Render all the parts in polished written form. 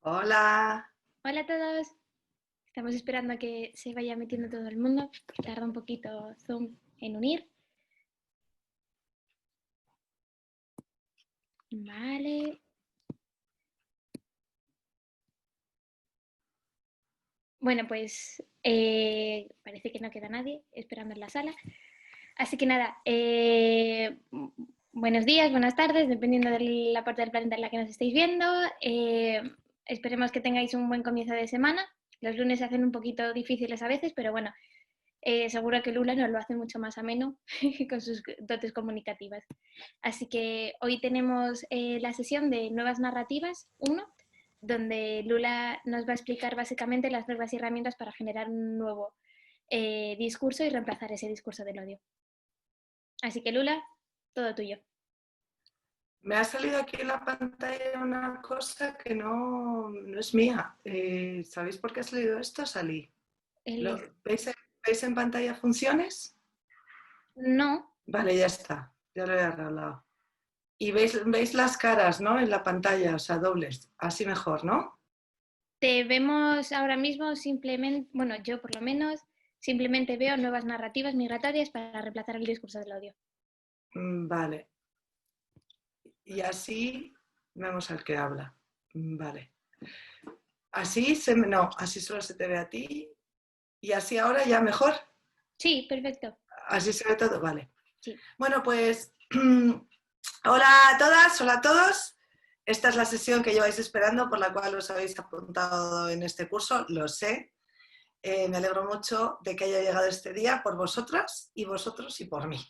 Hola. Hola a todos. Estamos esperando a que se vaya metiendo todo el mundo. Tarda un poquito Zoom en unir. Vale. Bueno, pues parece que no queda nadie esperando en la sala. Así que nada, buenos días, buenas tardes, dependiendo de la parte del planeta en la que nos estéis viendo. Esperemos que tengáis un buen comienzo de semana. Los lunes se hacen un poquito difíciles a veces, pero bueno, seguro que Lula nos lo hace mucho más ameno con sus dotes comunicativas. Así que hoy tenemos la sesión de Nuevas Narrativas 1, donde Lula nos va a explicar básicamente las nuevas herramientas para generar un nuevo discurso y reemplazar ese discurso del odio. Así que Lula, todo tuyo. Me ha salido aquí en la pantalla una cosa que no es mía. ¿Sabéis por qué ha salido esto? Salí. El... ¿Veis en pantalla funciones? No, Vale, ya está. Ya lo he arreglado. Y veis las caras, ¿no? En la pantalla, o sea, dobles. Así mejor, ¿no? te vemos ahora mismo simplemente, bueno, yo por lo menos, simplemente veo nuevas narrativas migratorias para reemplazar el discurso del odio. Vale. Y así vemos al que habla. Vale. No, así solo se te ve a ti. Y así ahora ya mejor. Sí, perfecto. Así se ve todo, vale. Sí. Bueno, pues hola a todas, hola a todos. Esta es la sesión que lleváis esperando, por la cual os habéis apuntado en este curso, lo sé. Me alegro mucho de que haya llegado este día por vosotras y vosotros y por mí,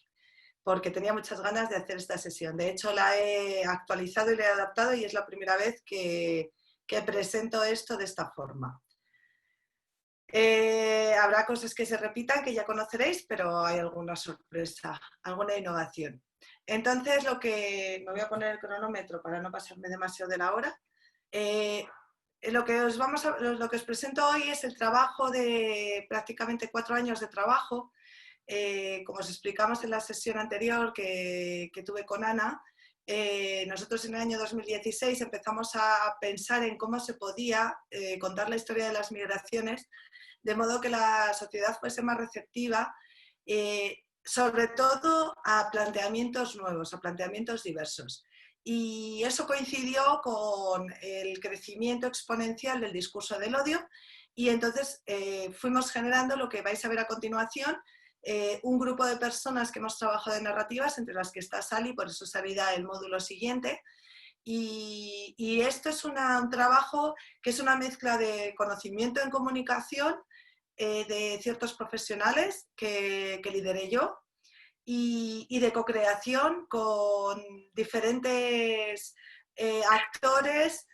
porque tenía muchas ganas de hacer esta sesión. De hecho, la he actualizado y la he adaptado y es la primera vez que presento esto de esta forma. Habrá cosas que se repitan, que ya conoceréis, pero hay alguna sorpresa, alguna innovación. Entonces, me voy a poner el cronómetro para no pasarme demasiado de la hora. Lo que os presento hoy es el trabajo de prácticamente 4 años de trabajo. Como os explicamos en la sesión anterior que tuve con Ana, nosotros en el año 2016 empezamos a pensar en cómo se podía contar la historia de las migraciones de modo que la sociedad fuese más receptiva, sobre todo a planteamientos nuevos, a planteamientos diversos. Y eso coincidió con el crecimiento exponencial del discurso del odio y entonces fuimos generando lo que vais a ver a continuación, un grupo de personas que hemos trabajado en narrativas, entre las que está Sally, por eso salirá el módulo siguiente. Y esto es un trabajo que es una mezcla de conocimiento en comunicación de ciertos profesionales que lideré yo y de co-creación con diferentes actores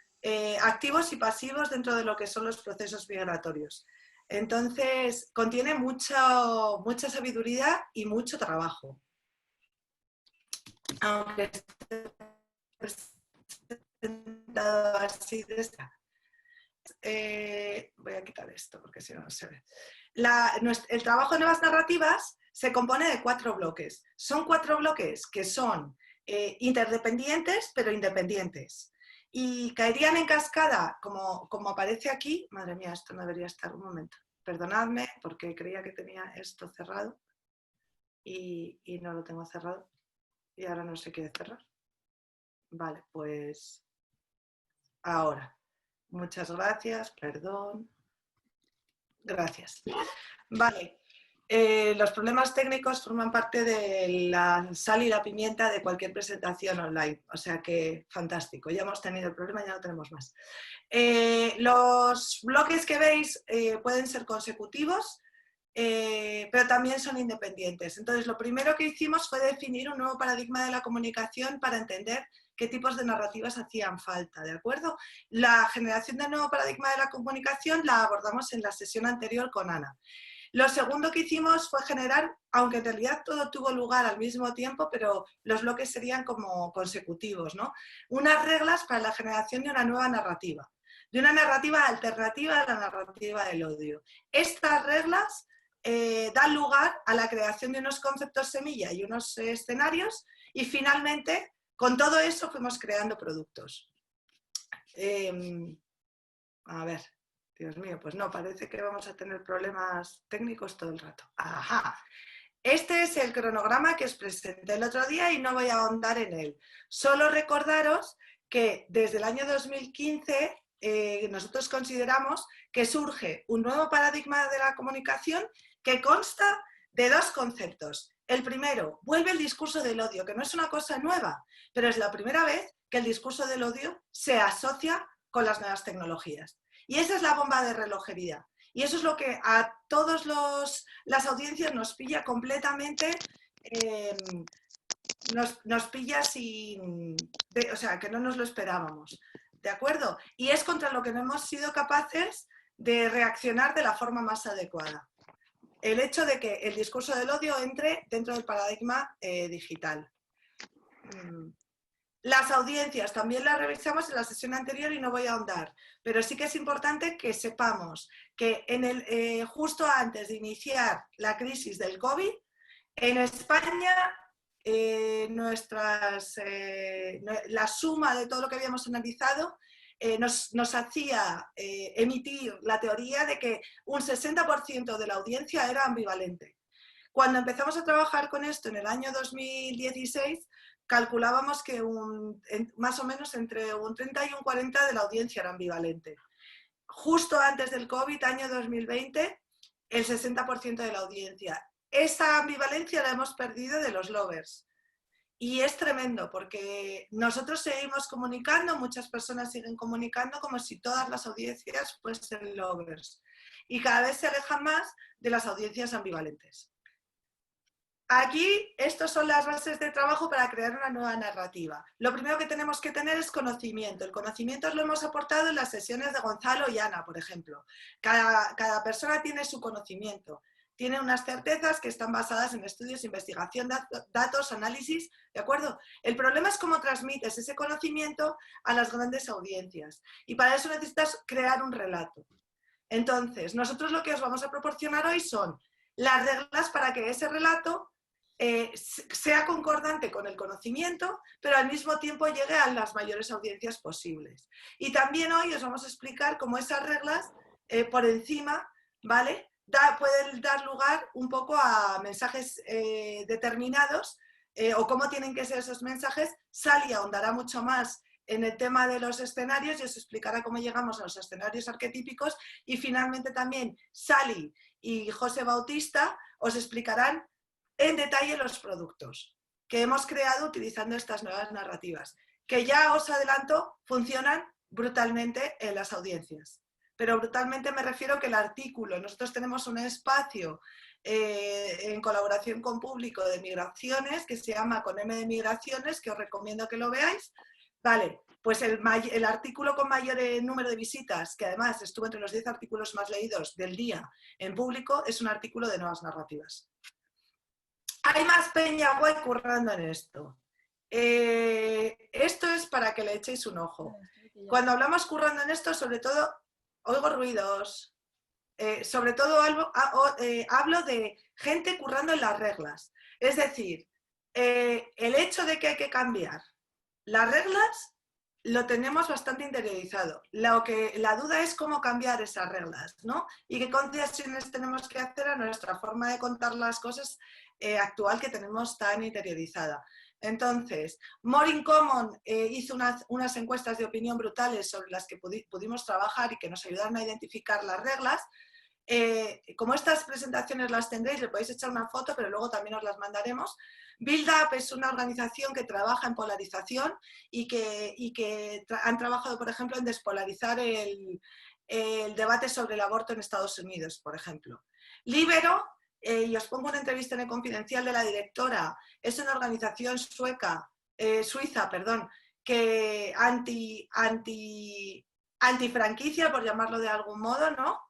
activos y pasivos dentro de lo que son los procesos migratorios. Entonces, contiene mucha sabiduría y mucho trabajo. Aunque esté presentado así de esta. Voy a quitar esto porque si no, no se ve. El trabajo de nuevas narrativas se compone de 4 bloques. Son 4 bloques que son interdependientes pero independientes. Y caerían en cascada, como aparece aquí. Madre mía, esto no debería estar. Un momento. Perdonadme porque creía que tenía esto cerrado y no lo tengo cerrado. Y ahora no se quiere cerrar. Vale, pues ahora. Muchas gracias, perdón. Gracias. Vale. Los problemas técnicos forman parte de la sal y la pimienta de cualquier presentación online. O sea que fantástico. Ya hemos tenido el problema, ya no tenemos más. Los bloques que veis pueden ser consecutivos, pero también son independientes. Entonces, lo primero que hicimos fue definir un nuevo paradigma de la comunicación para entender qué tipos de narrativas hacían falta, ¿de acuerdo? La generación del nuevo paradigma de la comunicación la abordamos en la sesión anterior con Ana. Lo segundo que hicimos fue generar, aunque en realidad todo tuvo lugar al mismo tiempo, pero los bloques serían como consecutivos, ¿no? Unas reglas para la generación de una nueva narrativa, de una narrativa alternativa a la narrativa del odio. Estas reglas dan lugar a la creación de unos conceptos semilla y unos escenarios y finalmente con todo eso fuimos creando productos. A ver, Dios mío, pues no, parece que vamos a tener problemas técnicos todo el rato. Ajá. Este es el cronograma que os presenté el otro día y no voy a ahondar en él. Solo recordaros que desde el año 2015 nosotros consideramos que surge un nuevo paradigma de la comunicación que consta de dos conceptos. El primero, vuelve el discurso del odio, que no es una cosa nueva, pero es la primera vez que el discurso del odio se asocia con las nuevas tecnologías. Y esa es la bomba de relojería. Y eso es lo que a todas las audiencias nos pilla completamente, nos pilla o sea, que no nos lo esperábamos. ¿De acuerdo? Y es contra lo que no hemos sido capaces de reaccionar de la forma más adecuada. El hecho de que el discurso del odio entre dentro del paradigma digital. Las audiencias también las revisamos en la sesión anterior y no voy a ahondar, pero sí que es importante que sepamos que justo antes de iniciar la crisis del COVID, en España la suma de todo lo que habíamos analizado nos hacía emitir la teoría de que un 60% de la audiencia era ambivalente. Cuando empezamos a trabajar con esto en el año 2016, calculábamos que más o menos entre un 30 y un 40 de la audiencia era ambivalente. Justo antes del COVID, año 2020, el 60% de la audiencia. Esa ambivalencia la hemos perdido de los lovers. Y es tremendo porque nosotros seguimos comunicando, muchas personas siguen comunicando como si todas las audiencias fuesen lovers. Y cada vez se alejan más de las audiencias ambivalentes. Aquí, estas son las bases de trabajo para crear una nueva narrativa. Lo primero que tenemos que tener es conocimiento. El conocimiento lo hemos aportado en las sesiones de Gonzalo y Ana, por ejemplo. Cada persona tiene su conocimiento. Tiene unas certezas que están basadas en estudios, investigación, datos, análisis, ¿de acuerdo? El problema es cómo transmites ese conocimiento a las grandes audiencias. Y para eso necesitas crear un relato. Entonces, nosotros lo que os vamos a proporcionar hoy son las reglas para que ese relato sea concordante con el conocimiento, pero al mismo tiempo llegue a las mayores audiencias posibles. Y también hoy os vamos a explicar cómo esas reglas, por encima, ¿vale? Pueden dar lugar un poco a mensajes determinados o cómo tienen que ser esos mensajes. Sally ahondará mucho más en el tema de los escenarios y os explicará cómo llegamos a los escenarios arquetípicos, y finalmente también Sally y José Bautista os explicarán en detalle los productos que hemos creado utilizando estas nuevas narrativas, que ya os adelanto, funcionan brutalmente en las audiencias. Pero brutalmente me refiero que el artículo, nosotros tenemos un espacio en colaboración con Público de Migraciones que se llama Con M de Migraciones, que os recomiendo que lo veáis. Vale, pues el artículo con mayor número de visitas, que además estuvo entre los 10 artículos más leídos del día en Público, es un artículo de nuevas narrativas. Hay más peña guay currando en esto. Esto es para que le echéis un ojo. Cuando hablamos currando en esto, sobre todo, oigo ruidos. Sobre todo hablo de gente currando en las reglas. Es decir, el hecho de que hay que cambiar las reglas lo tenemos bastante interiorizado. La duda es cómo cambiar esas reglas, ¿no? Y qué concesiones tenemos que hacer a nuestra forma de contar las cosas actual que tenemos tan interiorizada. Entonces, More in Common hizo unas encuestas de opinión brutales sobre las que pudimos trabajar y que nos ayudaron a identificar las reglas. Como estas presentaciones las tendréis, le podéis echar una foto, pero luego también os las mandaremos. Build Up es una organización que trabaja en polarización y que han trabajado, por ejemplo, en despolarizar el debate sobre el aborto en Estados Unidos, por ejemplo. Libero, y os pongo una entrevista en el Confidencial de la directora, es una organización suiza, que antifranquicia, por llamarlo de algún modo, ¿no?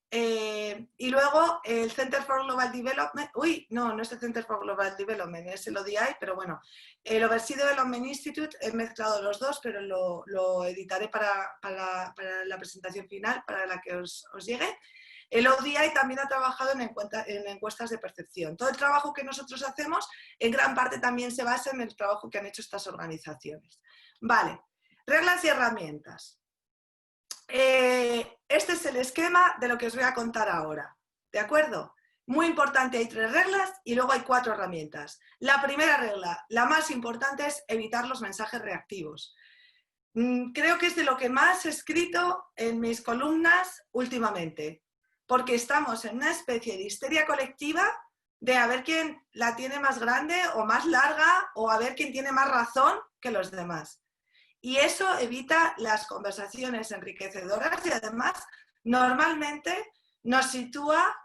Y luego el Center for Global Development, no es el Center for Global Development, es el ODI, pero bueno, el Overseas Development Institute, he mezclado los dos, pero lo editaré para la presentación final, para la que os llegue. El ODI también ha trabajado en encuestas de percepción. Todo el trabajo que nosotros hacemos, en gran parte también se basa en el trabajo que han hecho estas organizaciones. Vale, reglas y herramientas. Este es el esquema de lo que os voy a contar ahora, ¿de acuerdo? Muy importante, hay 3 reglas y luego hay 4 herramientas. La primera regla, la más importante, es evitar los mensajes reactivos. Creo que es de lo que más he escrito en mis columnas últimamente, porque estamos en una especie de histeria colectiva de a ver quién la tiene más grande o más larga o a ver quién tiene más razón que los demás. Y eso evita las conversaciones enriquecedoras y además normalmente nos sitúa,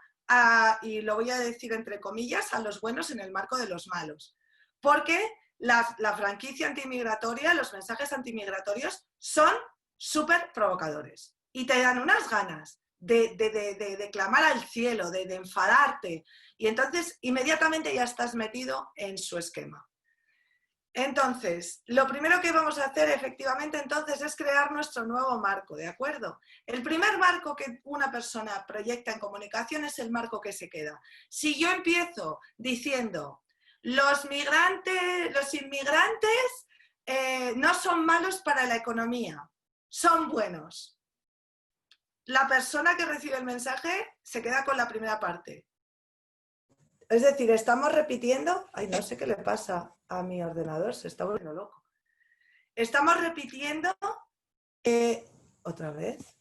y lo voy a decir entre comillas, a los buenos en el marco de los malos. Porque la franquicia antimigratoria, los mensajes antimigratorios son súper provocadores y te dan unas ganas de clamar al cielo, de enfadarte, y entonces inmediatamente ya estás metido en su esquema. Entonces, lo primero que vamos a hacer efectivamente entonces es crear nuestro nuevo marco, ¿de acuerdo? El primer marco que una persona proyecta en comunicación es el marco que se queda. Si yo empiezo diciendo, los inmigrantes no son malos para la economía, son buenos. La persona que recibe el mensaje se queda con la primera parte. Es decir, estamos repitiendo... Ay, no sé qué le pasa a mi ordenador, se está volviendo loco. Estamos repitiendo... ¿Otra vez?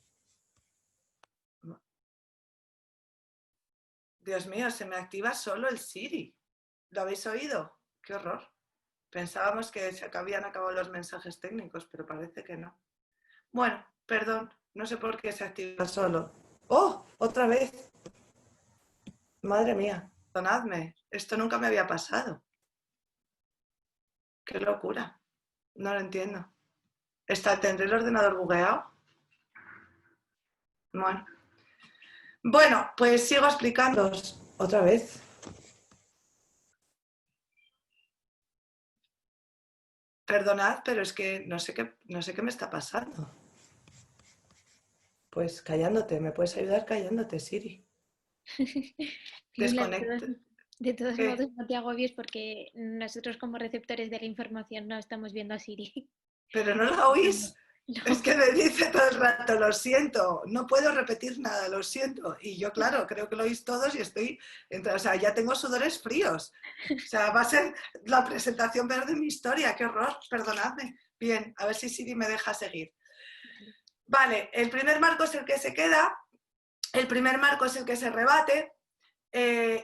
Dios mío, se me activa solo el Siri. ¿Lo habéis oído? ¡Qué horror! Pensábamos que se habían acabado los mensajes técnicos, pero parece que no. Bueno, perdón, no sé por qué se activa solo. ¡Oh! ¡Otra vez! Madre mía, perdonadme, esto nunca me había pasado. ¡Qué locura! No lo entiendo. ¿Tendré el ordenador bugueado? Bueno, pues sigo explicándoos otra vez. Perdonad, pero es que no sé qué me está pasando. Pues callándote, ¿me puedes ayudar callándote, Siri? Desconecta. De todos modos, no te agobies porque nosotros como receptores de la información no estamos viendo a Siri. ¿Pero no la oís? No. Es que me dice todo el rato, lo siento, no puedo repetir nada, lo siento. Y yo, claro, creo que lo oís todos y estoy... O sea, ya tengo sudores fríos. O sea, va a ser la presentación peor de mi historia, qué horror, perdonadme. Bien, a ver si Siri me deja seguir. Vale, el primer marco es el que se queda, el primer marco es el que se rebate.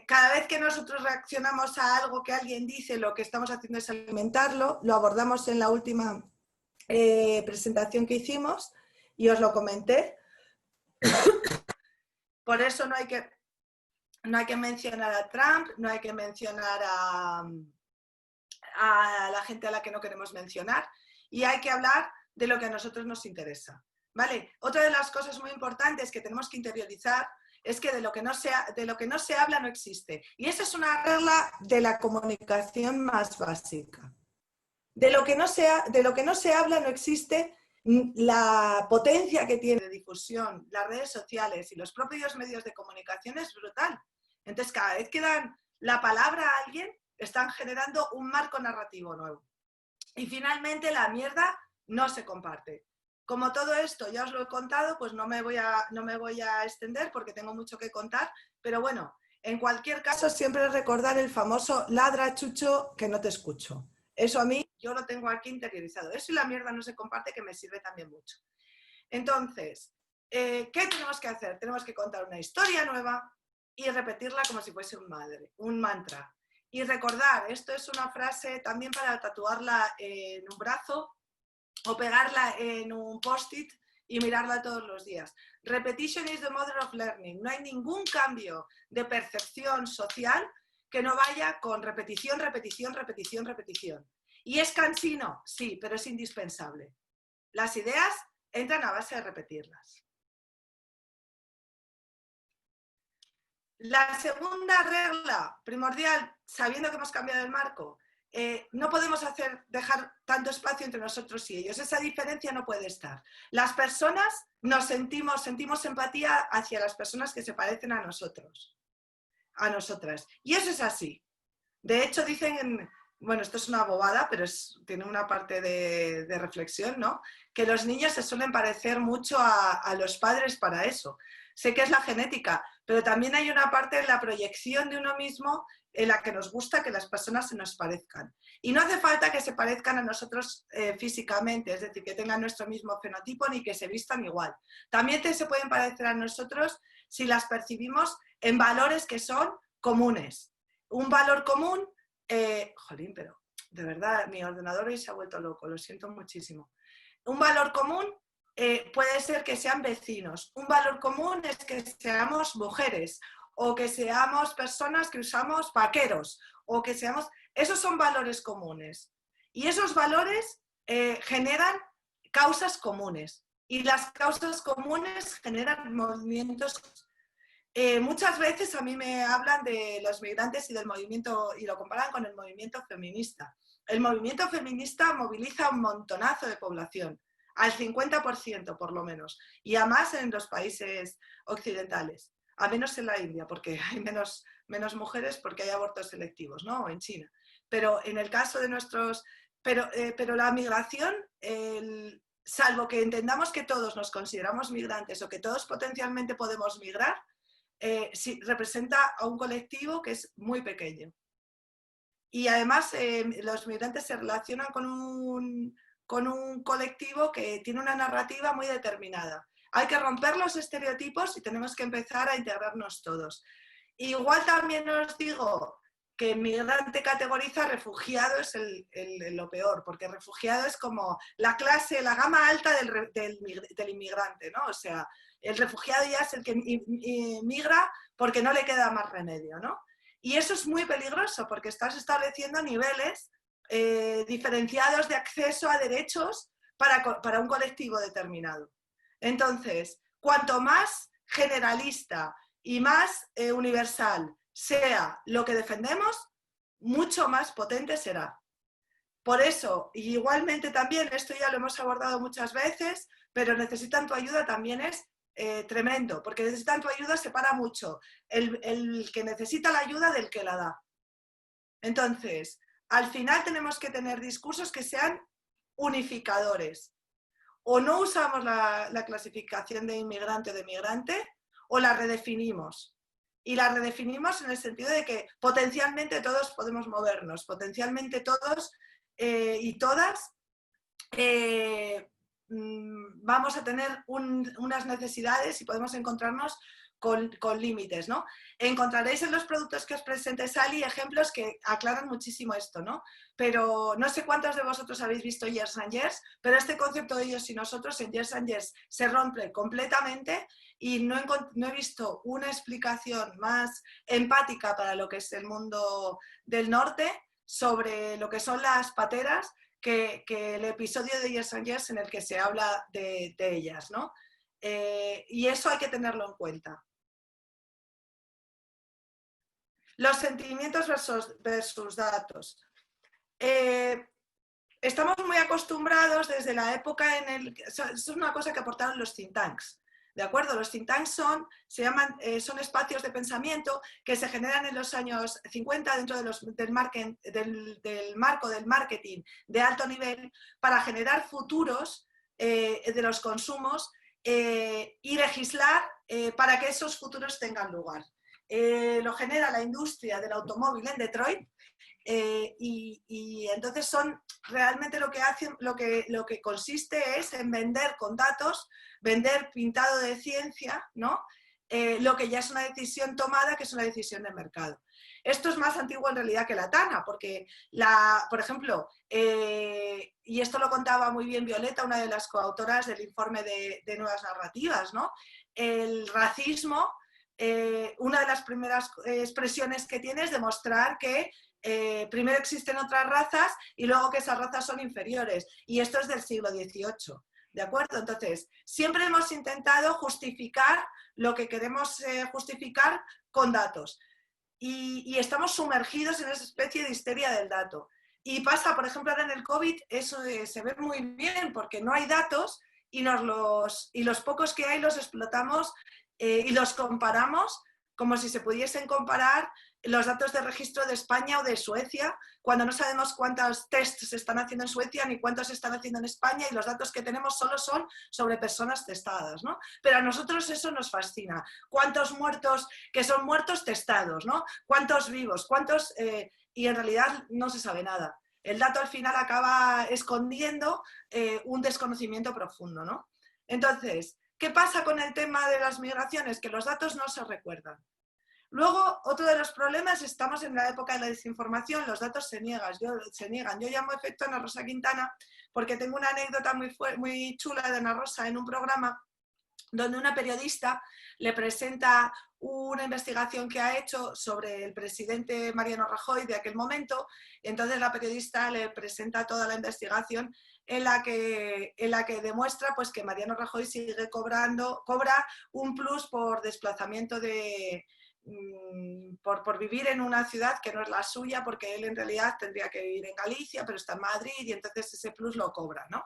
Cada vez que nosotros reaccionamos a algo que alguien dice, lo que estamos haciendo es alimentarlo. Lo abordamos en la última presentación que hicimos y os lo comenté. Por eso no hay que mencionar a Trump, no hay que mencionar a la gente a la que no queremos mencionar, y hay que hablar de lo que a nosotros nos interesa. ¿Vale? Otra de las cosas muy importantes que tenemos que interiorizar es que de lo que no se habla no existe. Y esa es una regla de la comunicación más básica. De lo que no se habla no existe. La potencia que tiene de difusión las redes sociales y los propios medios de comunicación es brutal. Entonces, cada vez que dan la palabra a alguien, están generando un marco narrativo nuevo. Y finalmente, la mierda no se comparte. Como todo esto ya os lo he contado, pues no me voy a extender porque tengo mucho que contar, pero bueno, en cualquier caso siempre recordar el famoso ladra, chucho, que no te escucho. Eso a mí, yo lo tengo aquí interiorizado. Eso y la mierda no se comparte, que me sirve también mucho. Entonces, ¿qué tenemos que hacer? Tenemos que contar una historia nueva y repetirla como si fuese un mantra. Y recordar, esto es una frase también para tatuarla en un brazo o pegarla en un post-it y mirarla todos los días. Repetition is the mother of learning. No hay ningún cambio de percepción social que no vaya con repetición, repetición, repetición, repetición. ¿Y es cansino? Sí, pero es indispensable. Las ideas entran a base de repetirlas. La segunda regla primordial, sabiendo que hemos cambiado el marco, no podemos dejar tanto espacio entre nosotros y ellos. Esa diferencia no puede estar. Las personas sentimos empatía hacia las personas que se parecen a nosotros, a nosotras. Y eso es así. De hecho, dicen bueno, esto es una bobada, pero tiene una parte de reflexión, ¿no? Que los niños se suelen parecer mucho a los padres para eso. Sé que es la genética, pero también hay una parte en la proyección de uno mismo en la que nos gusta que las personas se nos parezcan. Y no hace falta que se parezcan a nosotros físicamente, es decir, que tengan nuestro mismo fenotipo ni que se vistan igual. También se pueden parecer a nosotros si las percibimos en valores que son comunes. Un valor común, jolín, pero de verdad, mi ordenador hoy se ha vuelto loco, lo siento muchísimo. Un valor común puede ser que sean vecinos. Un valor común es que seamos mujeres o que seamos personas que usamos vaqueros o que seamos... Esos son valores comunes. Y esos valores generan causas comunes. Y las causas comunes generan movimientos. Muchas veces a mí me hablan de los migrantes y del movimiento, y lo comparan con el movimiento feminista. El movimiento feminista moviliza un montonazo de población, al 50% por lo menos, y a más en los países occidentales, a menos en la India, porque hay menos mujeres porque hay abortos selectivos, ¿no? O en China. Pero en el caso de nuestros... Pero la migración, salvo que entendamos que todos nos consideramos migrantes o que todos potencialmente podemos migrar, sí, representa a un colectivo que es muy pequeño. Y además los migrantes se relacionan con un colectivo que tiene una narrativa muy determinada. Hay que romper los estereotipos y tenemos que empezar a integrarnos todos. Igual también os digo que migrante categoriza, refugiado es lo peor, porque refugiado es como la clase, la gama alta del inmigrante, ¿no? O sea, el refugiado ya es el que migra porque no le queda más remedio, ¿no? Y eso es muy peligroso porque estás estableciendo niveles diferenciados de acceso a derechos para un colectivo determinado. Entonces, cuanto más generalista y más universal sea lo que defendemos, mucho más potente será. Por eso, y igualmente también, esto ya lo hemos abordado muchas veces, pero necesitan tu ayuda también es tremendo, porque necesitan tu ayuda separa mucho el que necesita la ayuda del que la da. Entonces, al final tenemos que tener discursos que sean unificadores. O no usamos la clasificación de inmigrante o de migrante, o la redefinimos. Y la redefinimos en el sentido de que potencialmente todos podemos movernos, potencialmente todos y todas vamos a tener unas necesidades y podemos encontrarnos con límites, ¿no? Encontraréis en los productos que os presente Sally ejemplos que aclaran muchísimo esto, ¿no? Pero no sé cuántos de vosotros habéis visto Years and Years, pero este concepto de ellos y nosotros en Years and Years se rompe completamente y no he visto una explicación más empática para lo que es el mundo del norte sobre lo que son las pateras que el episodio de Years and Years en el que se habla de ellas, ¿no? Y eso hay que tenerlo en cuenta. Los sentimientos versus datos. Estamos muy acostumbrados desde la época en el... Eso es una cosa que aportaron los think tanks, ¿de acuerdo? Los think tanks son espacios de pensamiento que se generan en los años 50 dentro del marco del marketing de alto nivel para generar futuros de los consumos y legislar para que esos futuros tengan lugar. Lo genera la industria del automóvil en Detroit y entonces son realmente lo que hacen, lo que consiste es en vender con datos, vender pintado de ciencia, ¿no? Lo que ya es una decisión tomada, que es una decisión de mercado. Esto es más antiguo en realidad que la Tana, porque, por ejemplo, y esto lo contaba muy bien Violeta, una de las coautoras del informe de Nuevas Narrativas, ¿no? El racismo, una de las primeras expresiones que tiene es demostrar que primero existen otras razas y luego que esas razas son inferiores. Y esto es del siglo XVIII, ¿de acuerdo? Entonces, siempre hemos intentado justificar lo que queremos justificar con datos. Y estamos sumergidos en esa especie de histeria del dato. Y pasa, por ejemplo, ahora en el COVID, eso se ve muy bien porque no hay datos y los pocos que hay los explotamos y los comparamos como si se pudiesen comparar los datos de registro de España o de Suecia, cuando no sabemos cuántos tests se están haciendo en Suecia ni cuántos se están haciendo en España, y los datos que tenemos solo son sobre personas testadas, ¿no? Pero a nosotros eso nos fascina. ¿Cuántos muertos que son muertos testados, ¿no? ¿Cuántos vivos? ¿Cuántos? Y en realidad no se sabe nada. El dato al final acaba escondiendo un desconocimiento profundo, ¿no? Entonces, ¿qué pasa con el tema de las migraciones? Que los datos no se recuerdan. Luego, otro de los problemas, estamos en la época de la desinformación, los datos se niegan. Yo llamo efecto Ana Rosa Quintana porque tengo una anécdota muy chula de Ana Rosa en un programa donde una periodista le presenta una investigación que ha hecho sobre el presidente Mariano Rajoy de aquel momento, y entonces la periodista le presenta toda la investigación en la que demuestra pues, que Mariano Rajoy cobra un plus por desplazamiento por vivir en una ciudad que no es la suya, porque él en realidad tendría que vivir en Galicia, pero está en Madrid, y entonces ese plus lo cobra, ¿no?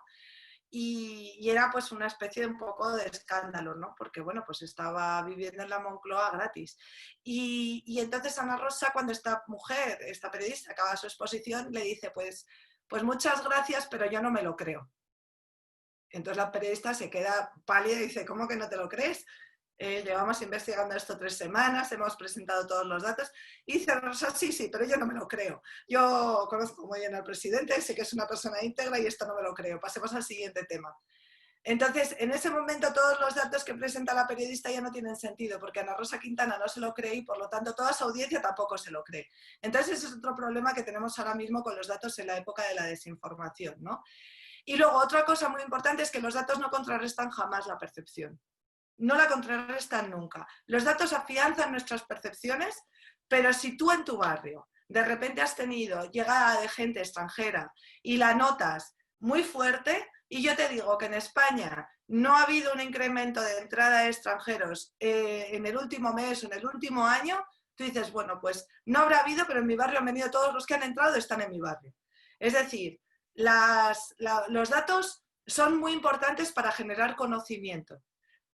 Y era pues una especie de un poco de escándalo, ¿no? Porque bueno, pues estaba viviendo en la Moncloa gratis. Y entonces Ana Rosa, cuando esta mujer, esta periodista, acaba su exposición, le dice, pues muchas gracias, pero yo no me lo creo. Entonces la periodista se queda pálida y dice, ¿cómo que no te lo crees? Llevamos investigando esto 3 semanas, hemos presentado todos los datos, y dice Rosa, sí, pero yo no me lo creo. Yo conozco muy bien al presidente, sé que es una persona íntegra y esto no me lo creo. Pasemos al siguiente tema. Entonces, en ese momento todos los datos que presenta la periodista ya no tienen sentido, porque Ana Rosa Quintana no se lo cree y por lo tanto toda su audiencia tampoco se lo cree. Entonces ese es otro problema que tenemos ahora mismo con los datos en la época de la desinformación, ¿no? Y luego otra cosa muy importante es que los datos no contrarrestan jamás la percepción. No la contrarrestan nunca. Los datos afianzan nuestras percepciones, pero si tú en tu barrio de repente has tenido llegada de gente extranjera y la notas muy fuerte, y yo te digo que en España no ha habido un incremento de entrada de extranjeros en el último mes o en el último año, tú dices, bueno, pues no habrá habido, pero en mi barrio han venido todos los que han entrado, están en mi barrio. Es decir, los datos son muy importantes para generar conocimiento,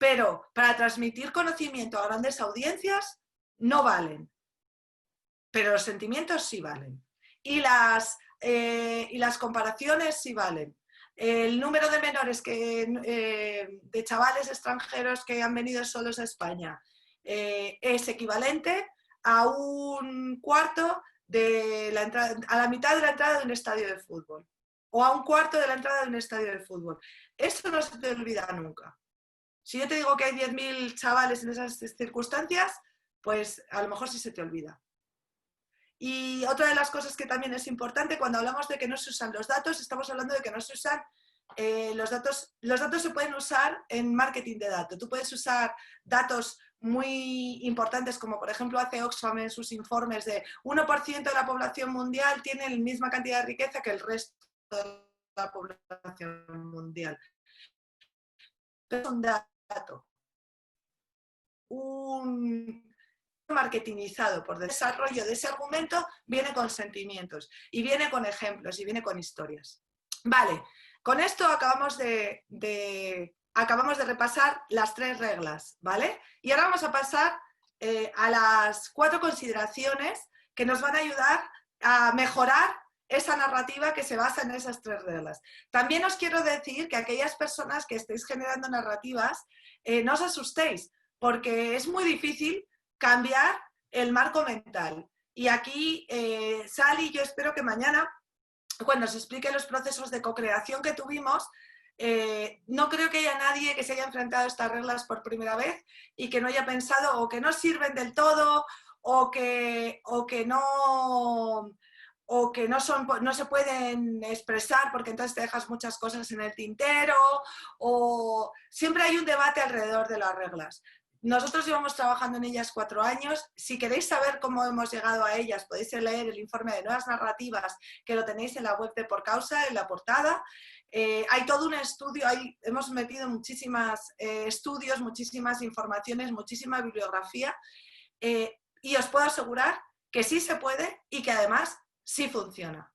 pero para transmitir conocimiento a grandes audiencias no valen, pero los sentimientos sí valen. Y las comparaciones sí valen. El número de menores de chavales extranjeros que han venido solos a España es equivalente a un cuarto de la entrada, a la mitad de la entrada de un estadio de fútbol, o a un cuarto de la entrada de un estadio de fútbol. Eso no se te olvida nunca. Si yo te digo que hay 10.000 chavales en esas circunstancias, pues a lo mejor sí se te olvida. Y otra de las cosas que también es importante, cuando hablamos de que no se usan los datos, estamos hablando de que no se usan los datos. Los datos se pueden usar en marketing de datos. Tú puedes usar datos muy importantes, como por ejemplo hace Oxfam en sus informes de 1% de la población mundial tiene la misma cantidad de riqueza que el resto de la población mundial. Pero es un dato. Un marketingizado por desarrollo de ese argumento viene con sentimientos y viene con ejemplos y viene con historias. Vale, con esto acabamos de repasar las 3 reglas, ¿vale? Y ahora vamos a pasar a las 4 consideraciones que nos van a ayudar a mejorar esa narrativa que se basa en esas 3 reglas. También os quiero decir que aquellas personas que estéis generando narrativas, no os asustéis, porque es muy difícil cambiar el marco mental. Y aquí, Sally, yo espero que mañana, cuando se explique los procesos de co-creación que tuvimos, no creo que haya nadie que se haya enfrentado a estas reglas por primera vez y que no haya pensado o que no sirven del todo o que no se pueden expresar porque entonces te dejas muchas cosas en el tintero, o siempre hay un debate alrededor de las reglas. Nosotros llevamos trabajando en ellas 4 años. Si queréis saber cómo hemos llegado a ellas, podéis leer el informe de nuevas narrativas, que lo tenéis en la web de Por Causa, en la portada. Hay todo un estudio, hemos metido muchísimos estudios, muchísimas informaciones, muchísima bibliografía, y os puedo asegurar que sí se puede y que además sí funciona.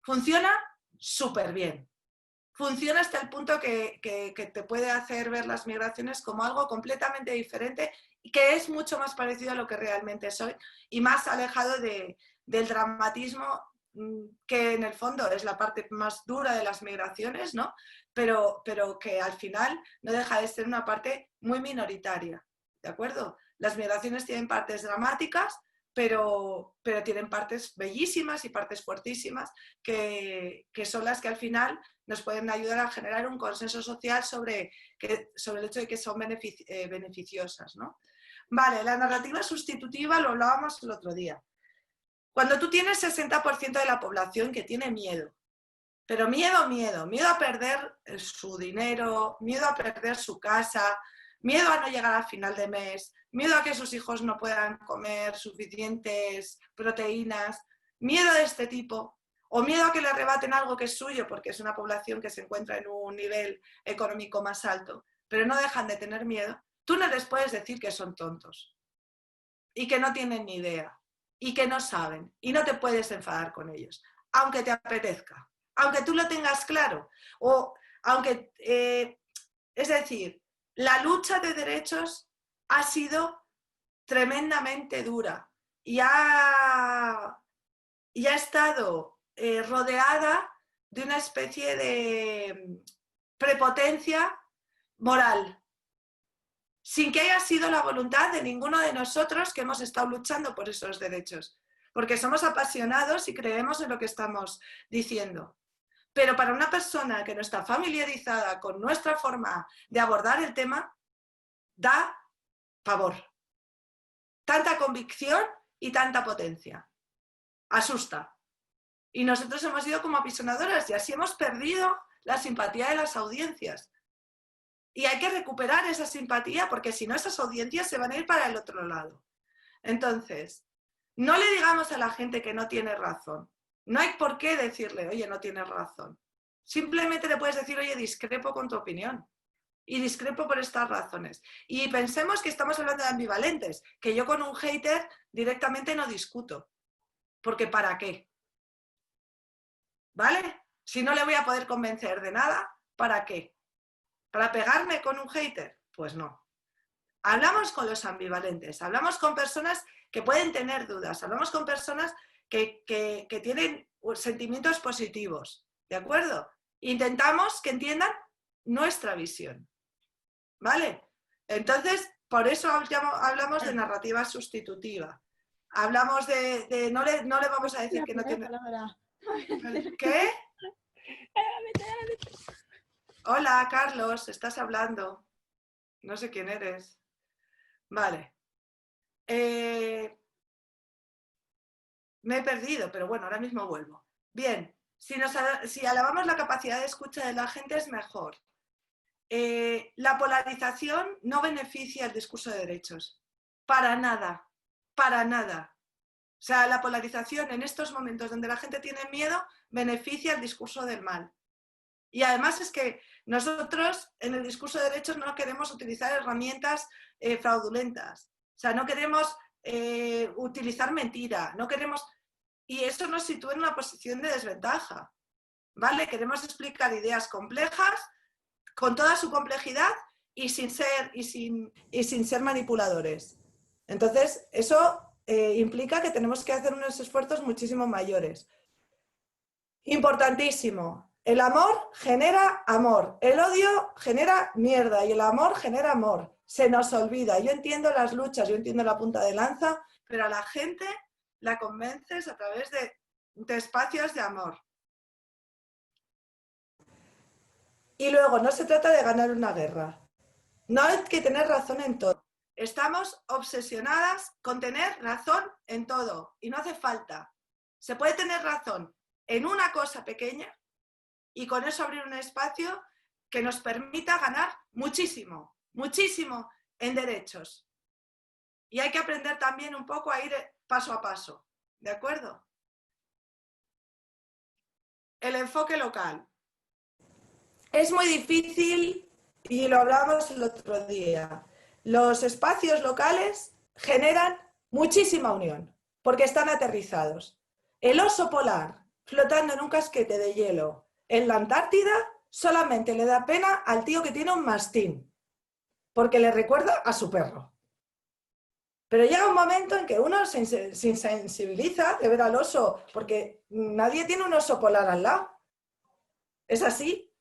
Funciona súper bien. Funciona hasta el punto que te puede hacer ver las migraciones como algo completamente diferente que es mucho más parecido a lo que realmente soy y más alejado del dramatismo, que en el fondo es la parte más dura de las migraciones, ¿no? Pero que al final no deja de ser una parte muy minoritaria, ¿de acuerdo? Las migraciones tienen partes dramáticas, pero tienen partes bellísimas y partes fuertísimas que son las que al final nos pueden ayudar a generar un consenso social sobre el hecho de que son beneficiosas, ¿no? Vale, la narrativa sustitutiva lo hablábamos el otro día. Cuando tú tienes 60% de la población que tiene miedo, pero miedo a perder su dinero, miedo a perder su casa, miedo a no llegar al final de mes, miedo a que sus hijos no puedan comer suficientes proteínas, miedo de este tipo, o miedo a que le arrebaten algo que es suyo porque es una población que se encuentra en un nivel económico más alto, pero no dejan de tener miedo, tú no les puedes decir que son tontos y que no tienen ni idea y que no saben y no te puedes enfadar con ellos, aunque te apetezca, aunque tú lo tengas claro, o aunque, es decir, la lucha de derechos ha sido tremendamente dura y ha estado rodeada de una especie de prepotencia moral, sin que haya sido la voluntad de ninguno de nosotros que hemos estado luchando por esos derechos, porque somos apasionados y creemos en lo que estamos diciendo. Pero para una persona que no está familiarizada con nuestra forma de abordar el tema, da pavor. Tanta convicción y tanta potencia. Asusta. Y nosotros hemos ido como apisonadoras y así hemos perdido la simpatía de las audiencias. Y hay que recuperar esa simpatía porque si no esas audiencias se van a ir para el otro lado. Entonces, no le digamos a la gente que no tiene razón. No hay por qué decirle, oye, no tienes razón. Simplemente le puedes decir, oye, discrepo con tu opinión. Y discrepo por estas razones. Y pensemos que estamos hablando de ambivalentes, que yo con un hater directamente no discuto. Porque ¿para qué? ¿Vale? Si no le voy a poder convencer de nada, ¿para qué? ¿Para pegarme con un hater? Pues no. Hablamos con los ambivalentes, hablamos con personas que pueden tener dudas, hablamos con personas que tienen sentimientos positivos, ¿de acuerdo? Intentamos que entiendan nuestra visión, ¿vale? Entonces, por eso hablamos de narrativa sustitutiva. Hablamos de no le vamos a decir que no tiene... ¿Qué? Hola, Carlos, estás hablando. No sé quién eres. Vale. Me he perdido, pero bueno, ahora mismo vuelvo. Bien, si alabamos la capacidad de escucha de la gente es mejor. La polarización no beneficia el discurso de derechos. Para nada, para nada. O sea, la polarización en estos momentos donde la gente tiene miedo beneficia el discurso del mal. Y además es que nosotros en el discurso de derechos no queremos utilizar herramientas fraudulentas. O sea, no queremos utilizar mentira, no queremos... Y eso nos sitúa en una posición de desventaja, ¿vale? Queremos explicar ideas complejas con toda su complejidad y sin ser manipuladores. Entonces, eso implica que tenemos que hacer unos esfuerzos muchísimo mayores. Importantísimo. El amor genera amor, el odio genera mierda y el amor genera amor. Se nos olvida. Yo entiendo las luchas, yo entiendo la punta de lanza, pero a la gente la convences a través de espacios de amor. Y luego, no se trata de ganar una guerra. No hay que tener razón en todo. Estamos obsesionadas con tener razón en todo y no hace falta. Se puede tener razón en una cosa pequeña y con eso abrir un espacio que nos permita ganar muchísimo, muchísimo en derechos. Y hay que aprender también un poco a ir paso a paso, ¿de acuerdo? El enfoque local. Es muy difícil, y lo hablamos el otro día, los espacios locales generan muchísima unión, porque están aterrizados. El oso polar flotando en un casquete de hielo en la Antártida solamente le da pena al tío que tiene un mastín, porque le recuerda a su perro. Pero llega un momento en que uno se insensibiliza de ver al oso, porque nadie tiene un oso polar al lado. Es así.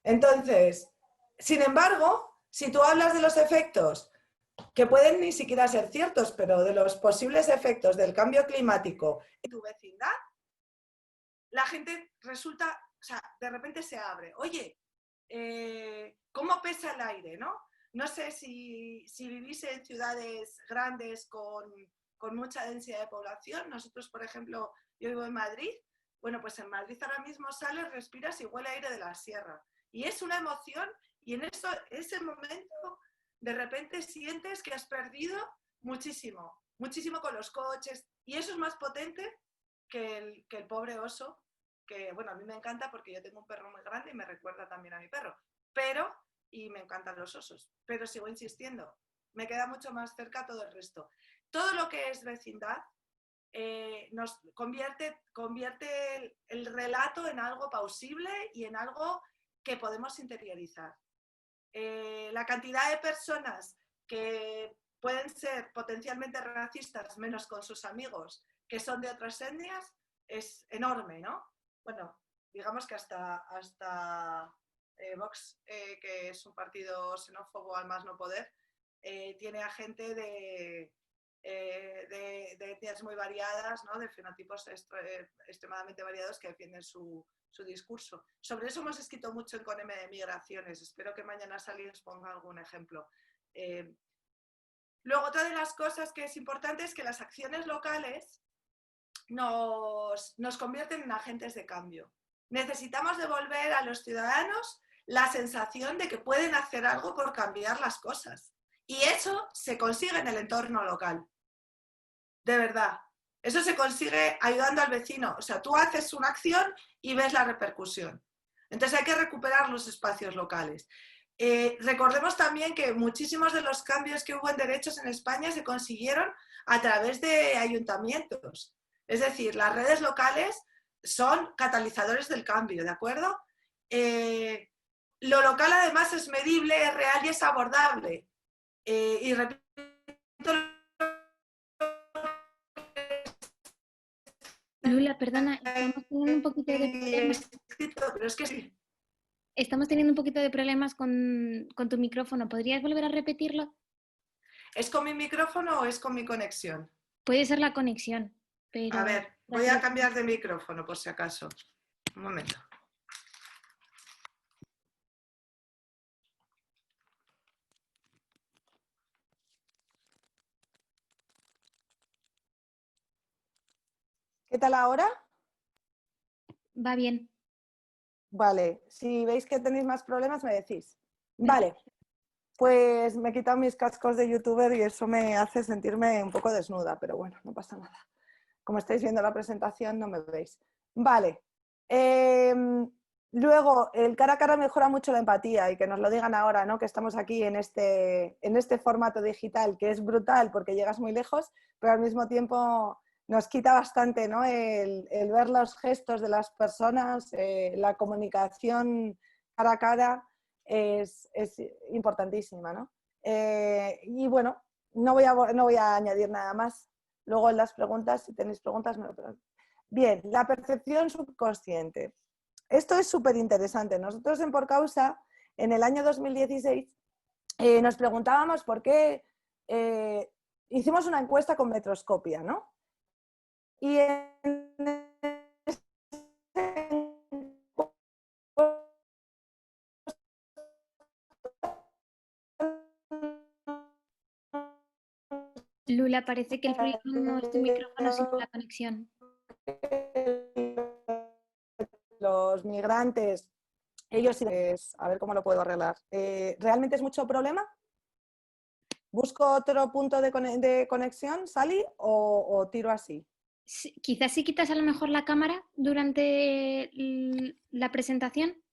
Entonces, sin embargo, si tú hablas de los efectos, que pueden ni siquiera ser ciertos, pero de los posibles efectos del cambio climático en tu vecindad, la gente resulta, o sea, de repente se abre. Oye, ¿cómo pesa el aire, no? No sé si vivís en ciudades grandes con mucha densidad de población. Nosotros, por ejemplo, yo vivo en Madrid. Bueno, pues en Madrid ahora mismo sales, respiras y huele aire de la sierra. Y es una emoción y en ese momento de repente sientes que has perdido muchísimo, muchísimo con los coches. Y eso es más potente que el pobre oso, que bueno, a mí me encanta porque yo tengo un perro muy grande y me recuerda también a mi perro. Pero, y me encantan los osos, pero sigo insistiendo, me queda mucho más cerca todo el resto. Todo lo que es vecindad nos convierte el relato en algo plausible y en algo que podemos interiorizar. La cantidad de personas que pueden ser potencialmente racistas, menos con sus amigos, que son de otras etnias, es enorme, ¿no? Bueno, digamos que hasta Vox, que es un partido xenófobo al más no poder, tiene a gente de etnias muy variadas, ¿no? De fenotipos extremadamente variados que defienden su discurso. Sobre eso hemos escrito mucho en Coneme de Migraciones. Espero que mañana Sally os ponga algún ejemplo. Luego, otra de las cosas que es importante es que las acciones locales nos convierten en agentes de cambio. Necesitamos devolver a los ciudadanos la sensación de que pueden hacer algo por cambiar las cosas. Y eso se consigue en el entorno local. De verdad. Eso se consigue ayudando al vecino. O sea, tú haces una acción y ves la repercusión. Entonces hay que recuperar los espacios locales. Recordemos también que muchísimos de los cambios que hubo en derechos en España se consiguieron a través de ayuntamientos. Es decir, las redes locales son catalizadores del cambio, ¿de acuerdo? Lo local además es medible, es real y es abordable. Y repito, Lula, perdona, estamos teniendo un poquito de problemas. pero es que sí. Estamos teniendo un poquito de problemas con tu micrófono. ¿Podrías volver a repetirlo? ¿Es con mi micrófono o es con mi conexión? Puede ser la conexión, A pero... ver, voy a cambiar de micrófono por si acaso. Un momento. ¿Qué tal ahora? Va bien. Vale, si veis que tenéis más problemas me decís. Vale, pues me he quitado mis cascos de youtuber y eso me hace sentirme un poco desnuda, pero bueno, no pasa nada. Como estáis viendo la presentación no me veis. Vale, luego el cara a cara mejora mucho la empatía y que nos lo digan ahora, ¿no? Que estamos aquí en este formato digital que es brutal porque llegas muy lejos, pero al mismo tiempo nos quita bastante, ¿no? El ver los gestos de las personas, la comunicación cara a cara es importantísima, ¿no? Y bueno, no voy a añadir nada más. Luego en las preguntas, si tenéis preguntas, me lo preguntáis. Bien, la percepción subconsciente. Esto es súper interesante. Nosotros en Por Causa, en el año 2016, nos preguntábamos por qué hicimos una encuesta con Metroscopia, ¿no? Y Lula, parece que el problema no es tu micrófono, sino la conexión. los migrantes, ellos, a ver cómo lo puedo arreglar. ¿Realmente es mucho problema? ¿Busco otro punto de conexión, Sally, o tiro así? Sí, quizás si quitas a lo mejor la cámara durante la presentación.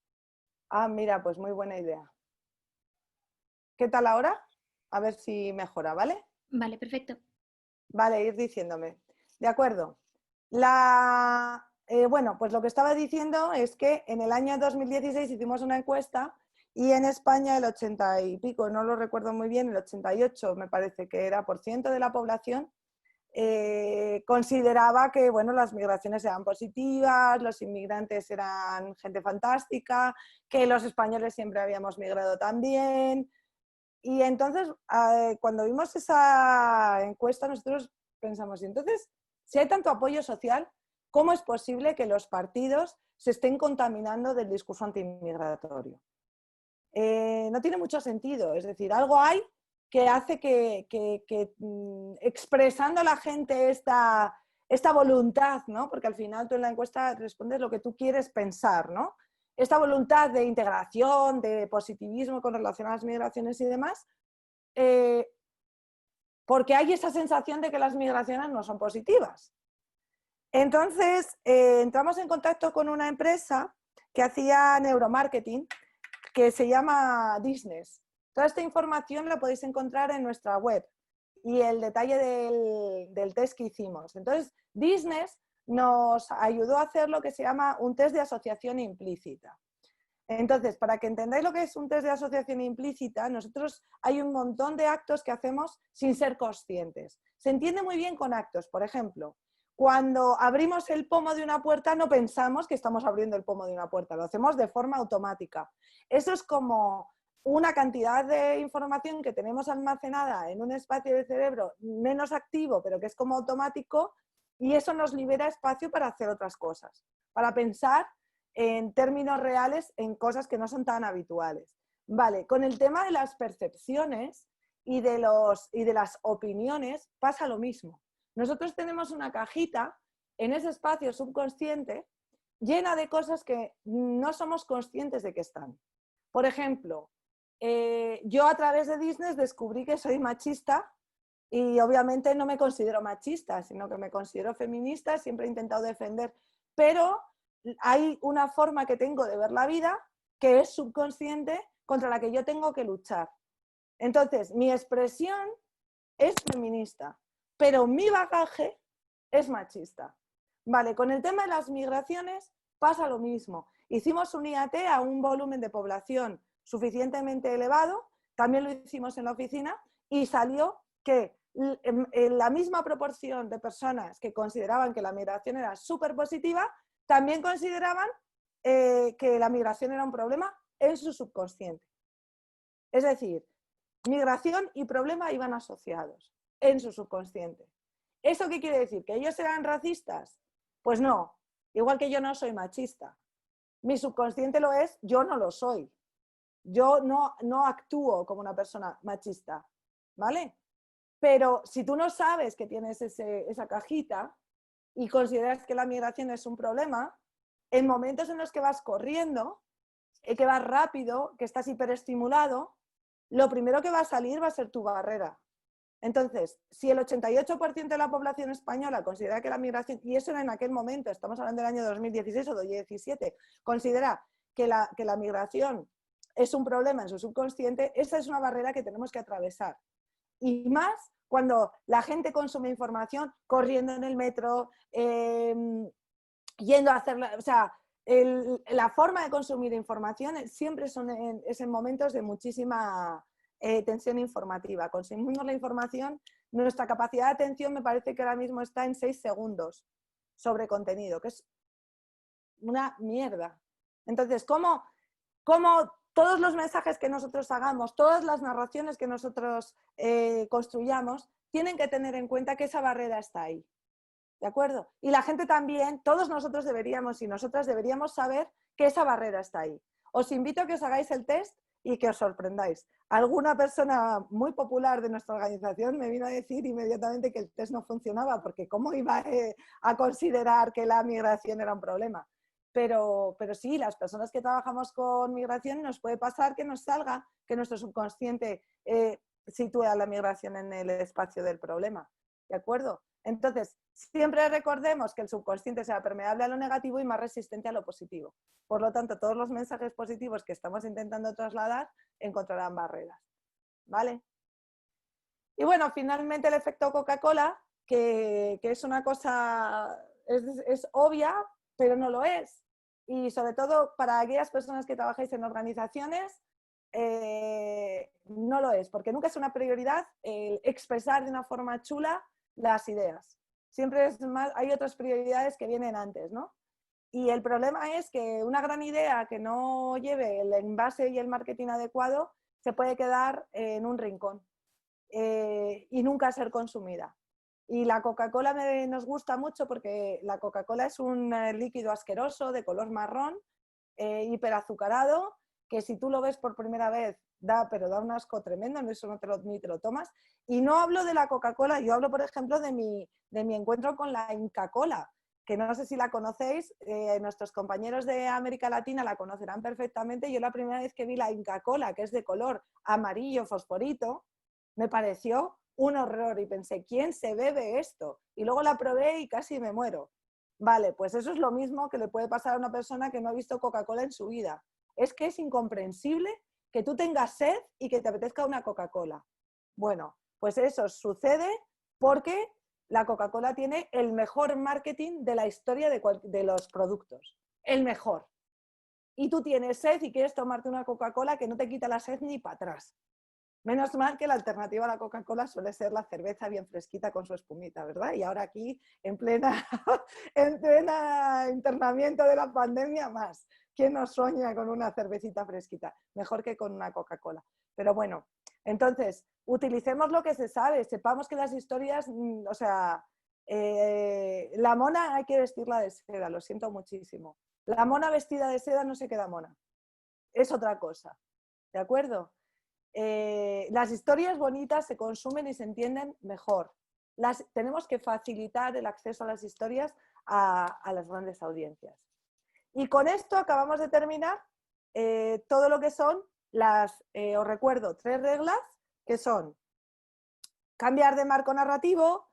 Ah, mira, pues muy buena idea. ¿Qué tal ahora? A ver si mejora, ¿vale? Vale, perfecto. Vale, ir diciéndome. De acuerdo. Bueno, pues lo que estaba diciendo es que en el año 2016 hicimos una encuesta y en España el 80 y pico, no lo recuerdo muy bien, el 88 me parece que era por ciento de la población, consideraba que bueno, las migraciones eran positivas, los inmigrantes eran gente fantástica, que los españoles siempre habíamos migrado también. Y entonces, cuando vimos esa encuesta, nosotros pensamos, y entonces, si hay tanto apoyo social, ¿cómo es posible que los partidos se estén contaminando del discurso antimigratorio? No tiene mucho sentido, es decir, algo hay que hace que expresando a la gente esta voluntad, ¿no? Porque al final tú en la encuesta respondes lo que tú quieres pensar, ¿no? Esta voluntad de integración, de positivismo con relación a las migraciones y demás, porque hay esa sensación de que las migraciones no son positivas. Entonces, entramos en contacto con una empresa que hacía neuromarketing, que se llama Disney. Toda esta información la podéis encontrar en nuestra web y el detalle del test que hicimos. Entonces, Disney nos ayudó a hacer lo que se llama un test de asociación implícita. Entonces, para que entendáis lo que es un test de asociación implícita, nosotros hay un montón de actos que hacemos sin ser conscientes. Se entiende muy bien con actos. Por ejemplo, cuando abrimos el pomo de una puerta no pensamos que estamos abriendo el pomo de una puerta, lo hacemos de forma automática. Eso es como una cantidad de información que tenemos almacenada en un espacio del cerebro menos activo, pero que es como automático, y eso nos libera espacio para hacer otras cosas, para pensar en términos reales en cosas que no son tan habituales. Vale, con el tema de las percepciones y de las opiniones pasa lo mismo. Nosotros tenemos una cajita en ese espacio subconsciente llena de cosas que no somos conscientes de que están. Por ejemplo, yo a través de Disney descubrí que soy machista y obviamente no me considero machista, sino que me considero feminista, siempre he intentado defender, pero hay una forma que tengo de ver la vida que es subconsciente contra la que yo tengo que luchar. Entonces, mi expresión es feminista, pero mi bagaje es machista. Vale, con el tema de las migraciones pasa lo mismo. Hicimos un IAT a un volumen de población suficientemente elevado, también lo hicimos en la oficina, y salió que en la misma proporción de personas que consideraban que la migración era súper positiva, también consideraban que la migración era un problema en su subconsciente. Es decir, migración y problema iban asociados en su subconsciente. ¿Eso qué quiere decir? ¿Que ellos eran racistas? Pues no, igual que yo no soy machista. Mi subconsciente lo es, yo no lo soy. Yo no actúo como una persona machista, ¿vale? Pero si tú no sabes que tienes esa cajita y consideras que la migración es un problema, en momentos en los que vas corriendo, que vas rápido, que estás hiperestimulado, lo primero que va a salir va a ser tu barrera. Entonces, si el 88% de la población española considera que la migración, y eso era en aquel momento, estamos hablando del año 2016 o 2017, considera que la migración es un problema en su subconsciente, esa es una barrera que tenemos que atravesar. Y más cuando la gente consume información corriendo en el metro, yendo a hacer, o sea, la forma de consumir información siempre es en momentos de muchísima tensión informativa. Consumimos la información, nuestra capacidad de atención me parece que ahora mismo está en 6 segundos sobre contenido, que es una mierda. Entonces, ¿cómo todos los mensajes que nosotros hagamos, todas las narraciones que nosotros construyamos, tienen que tener en cuenta que esa barrera está ahí? ¿De acuerdo? Y la gente también, todos nosotros deberíamos y nosotras deberíamos saber que esa barrera está ahí. Os invito a que os hagáis el test y que os sorprendáis. Alguna persona muy popular de nuestra organización me vino a decir inmediatamente que el test no funcionaba, porque ¿cómo iba a considerar que la migración era un problema? Pero sí, las personas que trabajamos con migración nos puede pasar que nos salga, que nuestro subconsciente sitúe a la migración en el espacio del problema. ¿De acuerdo? Entonces, siempre recordemos que el subconsciente sea permeable a lo negativo y más resistente a lo positivo. Por lo tanto, todos los mensajes positivos que estamos intentando trasladar encontrarán barreras. ¿Vale? Y bueno, finalmente el efecto Coca-Cola, que es una cosa, es obvia, pero no lo es. Y sobre todo para aquellas personas que trabajáis en organizaciones, no lo es, porque nunca es una prioridad el expresar de una forma chula las ideas. Siempre es más, hay otras prioridades que vienen antes, ¿no? Y el problema es que una gran idea que no lleve el envase y el marketing adecuado se puede quedar en un rincón y nunca ser consumida. Y la Coca-Cola nos gusta mucho porque la Coca-Cola es un líquido asqueroso de color marrón, hiperazucarado, que si tú lo ves por primera vez pero da un asco tremendo, eso no ni te lo tomas. Y no hablo de la Coca-Cola, yo hablo, por ejemplo, de mi encuentro con la Inca Kola, que no sé si la conocéis, nuestros compañeros de América Latina la conocerán perfectamente. Yo la primera vez que vi la Inca Kola, que es de color amarillo fosforito, me pareció un horror y pensé, ¿quién se bebe esto? Y luego la probé y casi me muero. Vale, pues eso es lo mismo que le puede pasar a una persona que no ha visto Coca-Cola en su vida. Es que es incomprensible que tú tengas sed y que te apetezca una Coca-Cola. Bueno, pues eso sucede porque la Coca-Cola tiene el mejor marketing de la historia de los productos. El mejor. Y tú tienes sed y quieres tomarte una Coca-Cola que no te quita la sed ni para atrás. Menos mal que la alternativa a la Coca-Cola suele ser la cerveza bien fresquita con su espumita, ¿verdad? Y ahora aquí, en plena internamiento de la pandemia, más. ¿Quién nos sueña con una cervecita fresquita? Mejor que con una Coca-Cola. Pero bueno, entonces, utilicemos lo que se sabe, sepamos que las historias, o sea, la mona hay que vestirla de seda, lo siento muchísimo. La mona vestida de seda no se queda mona, es otra cosa, ¿de acuerdo? Las historias bonitas se consumen y se entienden mejor. Tenemos que facilitar el acceso a las historias a las grandes audiencias. Y con esto acabamos de terminar todo lo que son os recuerdo, 3 reglas, que son cambiar de marco narrativo,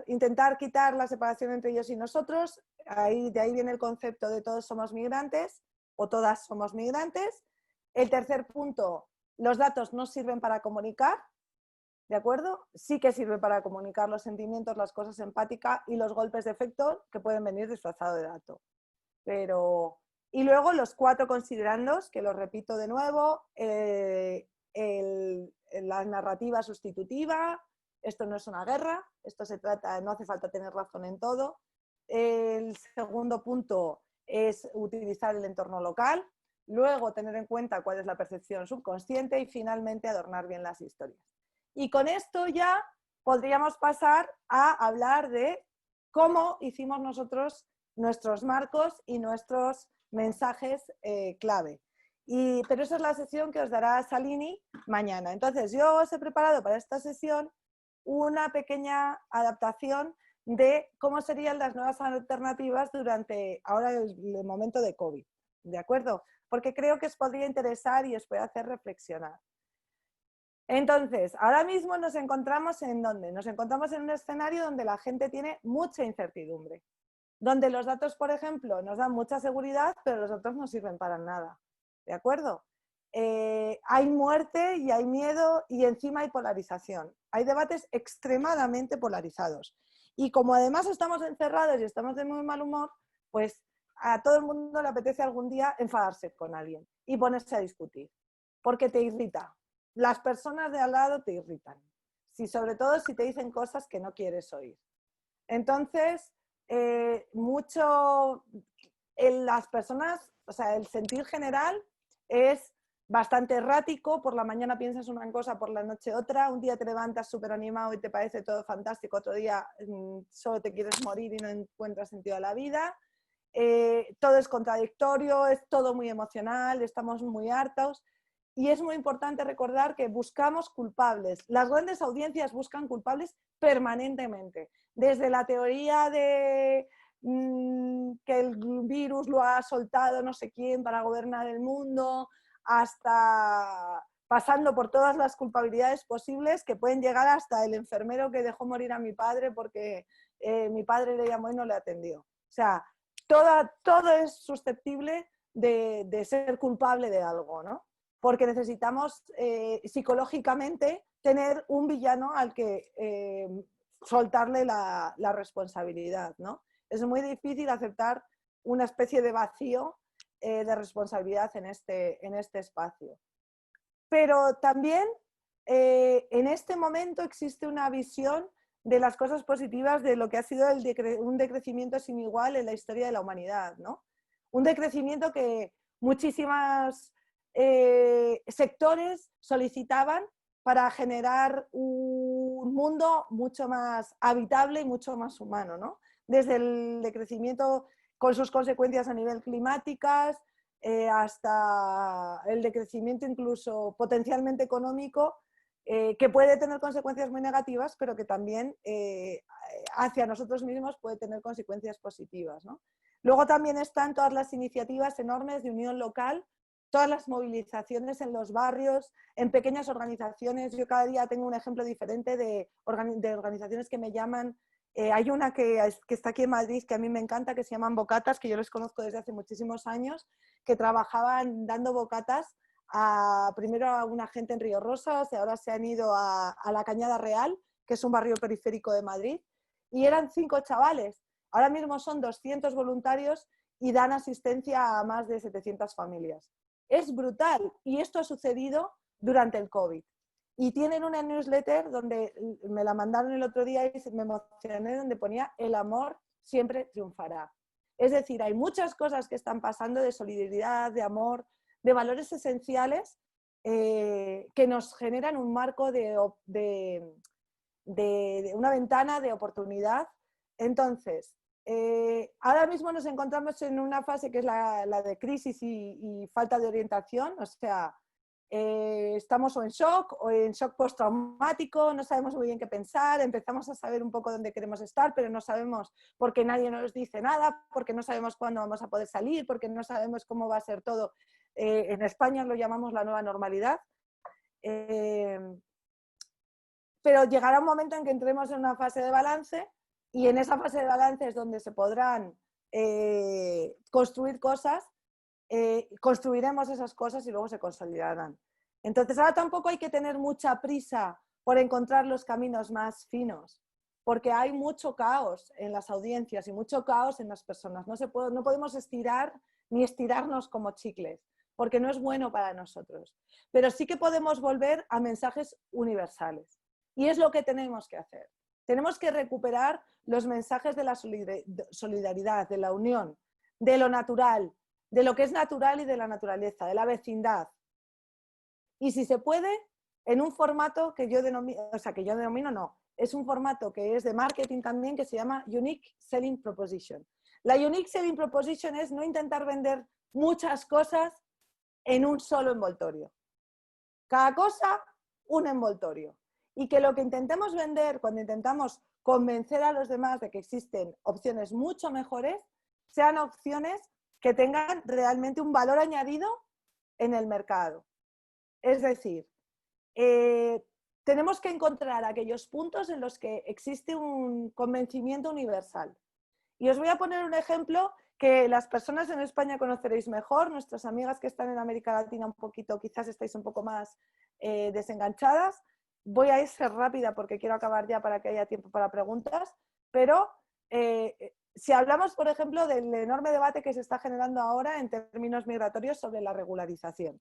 intentar quitar la separación entre ellos y nosotros, de ahí viene el concepto de todos somos migrantes o todas somos migrantes. El tercer punto, los datos no sirven para comunicar, ¿de acuerdo? Sí que sirven para comunicar los sentimientos, las cosas empáticas y los golpes de efecto que pueden venir disfrazados de dato. Y luego los 4 considerandos, que los repito de nuevo, la narrativa sustitutiva, esto no es una guerra, esto se trata, no hace falta tener razón en todo. El segundo punto es utilizar el entorno local, luego tener en cuenta cuál es la percepción subconsciente y finalmente adornar bien las historias. Y con esto ya podríamos pasar a hablar de cómo hicimos nosotros nuestros marcos y nuestros mensajes clave. Pero esa es la sesión que os dará Salini mañana. Entonces, yo os he preparado para esta sesión una pequeña adaptación de cómo serían las nuevas alternativas durante ahora el momento de COVID, ¿de acuerdo? Porque creo que os podría interesar y os puede hacer reflexionar. Entonces, ahora mismo nos encontramos ¿en dónde? Nos encontramos en un escenario donde la gente tiene mucha incertidumbre, donde los datos, por ejemplo, nos dan mucha seguridad, pero los datos no sirven para nada, ¿de acuerdo? Hay muerte y hay miedo y encima hay polarización. Hay debates extremadamente polarizados. Y como además estamos encerrados y estamos de muy mal humor, pues a todo el mundo le apetece algún día enfadarse con alguien y ponerse a discutir, porque te irrita. Las personas de al lado te irritan, sobre todo si te dicen cosas que no quieres oír. Entonces, las personas, o sea, el sentir general es bastante errático. Por la mañana piensas una cosa, por la noche otra. Un día te levantas súper animado y te parece todo fantástico, otro día solo te quieres morir y no encuentras sentido a la vida. Todo es contradictorio, es todo muy emocional, estamos muy hartos. Y es muy importante recordar que buscamos culpables. Las grandes audiencias buscan culpables permanentemente. Desde la teoría de que el virus lo ha soltado no sé quién para gobernar el mundo, hasta pasando por todas las culpabilidades posibles que pueden llegar hasta el enfermero que dejó morir a mi padre porque mi padre le llamó y no le atendió. O sea, todo es susceptible de ser culpable de algo, ¿no? Porque necesitamos psicológicamente tener un villano al que soltarle la responsabilidad, ¿no? Es muy difícil aceptar una especie de vacío de responsabilidad en este espacio. Pero también en este momento existe una visión de las cosas positivas de lo que ha sido un decrecimiento sin igual en la historia de la humanidad, ¿no? Un decrecimiento que muchísimos sectores solicitaban para generar un mundo mucho más habitable y mucho más humano, ¿no? Desde el decrecimiento con sus consecuencias a nivel climáticas, hasta el decrecimiento incluso potencialmente económico, que puede tener consecuencias muy negativas, pero que también hacia nosotros mismos puede tener consecuencias positivas, ¿no? Luego también están todas las iniciativas enormes de unión local, todas las movilizaciones en los barrios, en pequeñas organizaciones. Yo cada día tengo un ejemplo diferente de organizaciones que me llaman. Hay una que está aquí en Madrid que a mí me encanta, que se llaman Bocatas, que yo les conozco desde hace muchísimos años, que trabajaban dando bocatas primero a una gente en Río Rosas y ahora se han ido a la Cañada Real, que es un barrio periférico de Madrid, y eran 5 chavales. Ahora mismo son 200 voluntarios y dan asistencia a más de 700 familias. Es brutal, y esto ha sucedido durante el COVID. Y tienen una newsletter donde me la mandaron el otro día y me emocioné, donde ponía: el amor siempre triunfará. Es decir, hay muchas cosas que están pasando de solidaridad, de amor, de valores esenciales que nos generan un marco de una ventana de oportunidad. Entonces, ahora mismo nos encontramos en una fase que es la de crisis y falta de orientación, o sea, estamos o en shock postraumático, no sabemos muy bien qué pensar, empezamos a saber un poco dónde queremos estar, pero no sabemos porque nadie nos dice nada, porque no sabemos cuándo vamos a poder salir, porque no sabemos cómo va a ser todo. En España lo llamamos la nueva normalidad. Pero llegará un momento en que entremos en una fase de balance, y en esa fase de balance es donde se podrán construir cosas, construiremos esas cosas y luego se consolidarán. Entonces ahora tampoco hay que tener mucha prisa por encontrar los caminos más finos, porque hay mucho caos en las audiencias y mucho caos en las personas. No podemos estirar ni estirarnos como chicles, porque no es bueno para nosotros. Pero sí que podemos volver a mensajes universales. Y es lo que tenemos que hacer. Tenemos que recuperar los mensajes de la solidaridad, de la unión, de lo natural, de lo que es natural y de la naturaleza, de la vecindad. Y si se puede, en un formato que yo denomino, no, es un formato que es de marketing también, que se llama Unique Selling Proposition. La Unique Selling Proposition es no intentar vender muchas cosas en un solo envoltorio. Cada cosa, un envoltorio. Y que lo que intentemos vender, cuando intentamos convencer a los demás de que existen opciones mucho mejores, sean opciones que tengan realmente un valor añadido en el mercado. Es decir, tenemos que encontrar aquellos puntos en los que existe un convencimiento universal. Y os voy a poner un ejemplo que las personas en España conoceréis mejor, nuestras amigas que están en América Latina un poquito, quizás estáis un poco más desenganchadas. Voy a ir rápida porque quiero acabar ya para que haya tiempo para preguntas, pero si hablamos, por ejemplo, del enorme debate que se está generando ahora en términos migratorios sobre la regularización.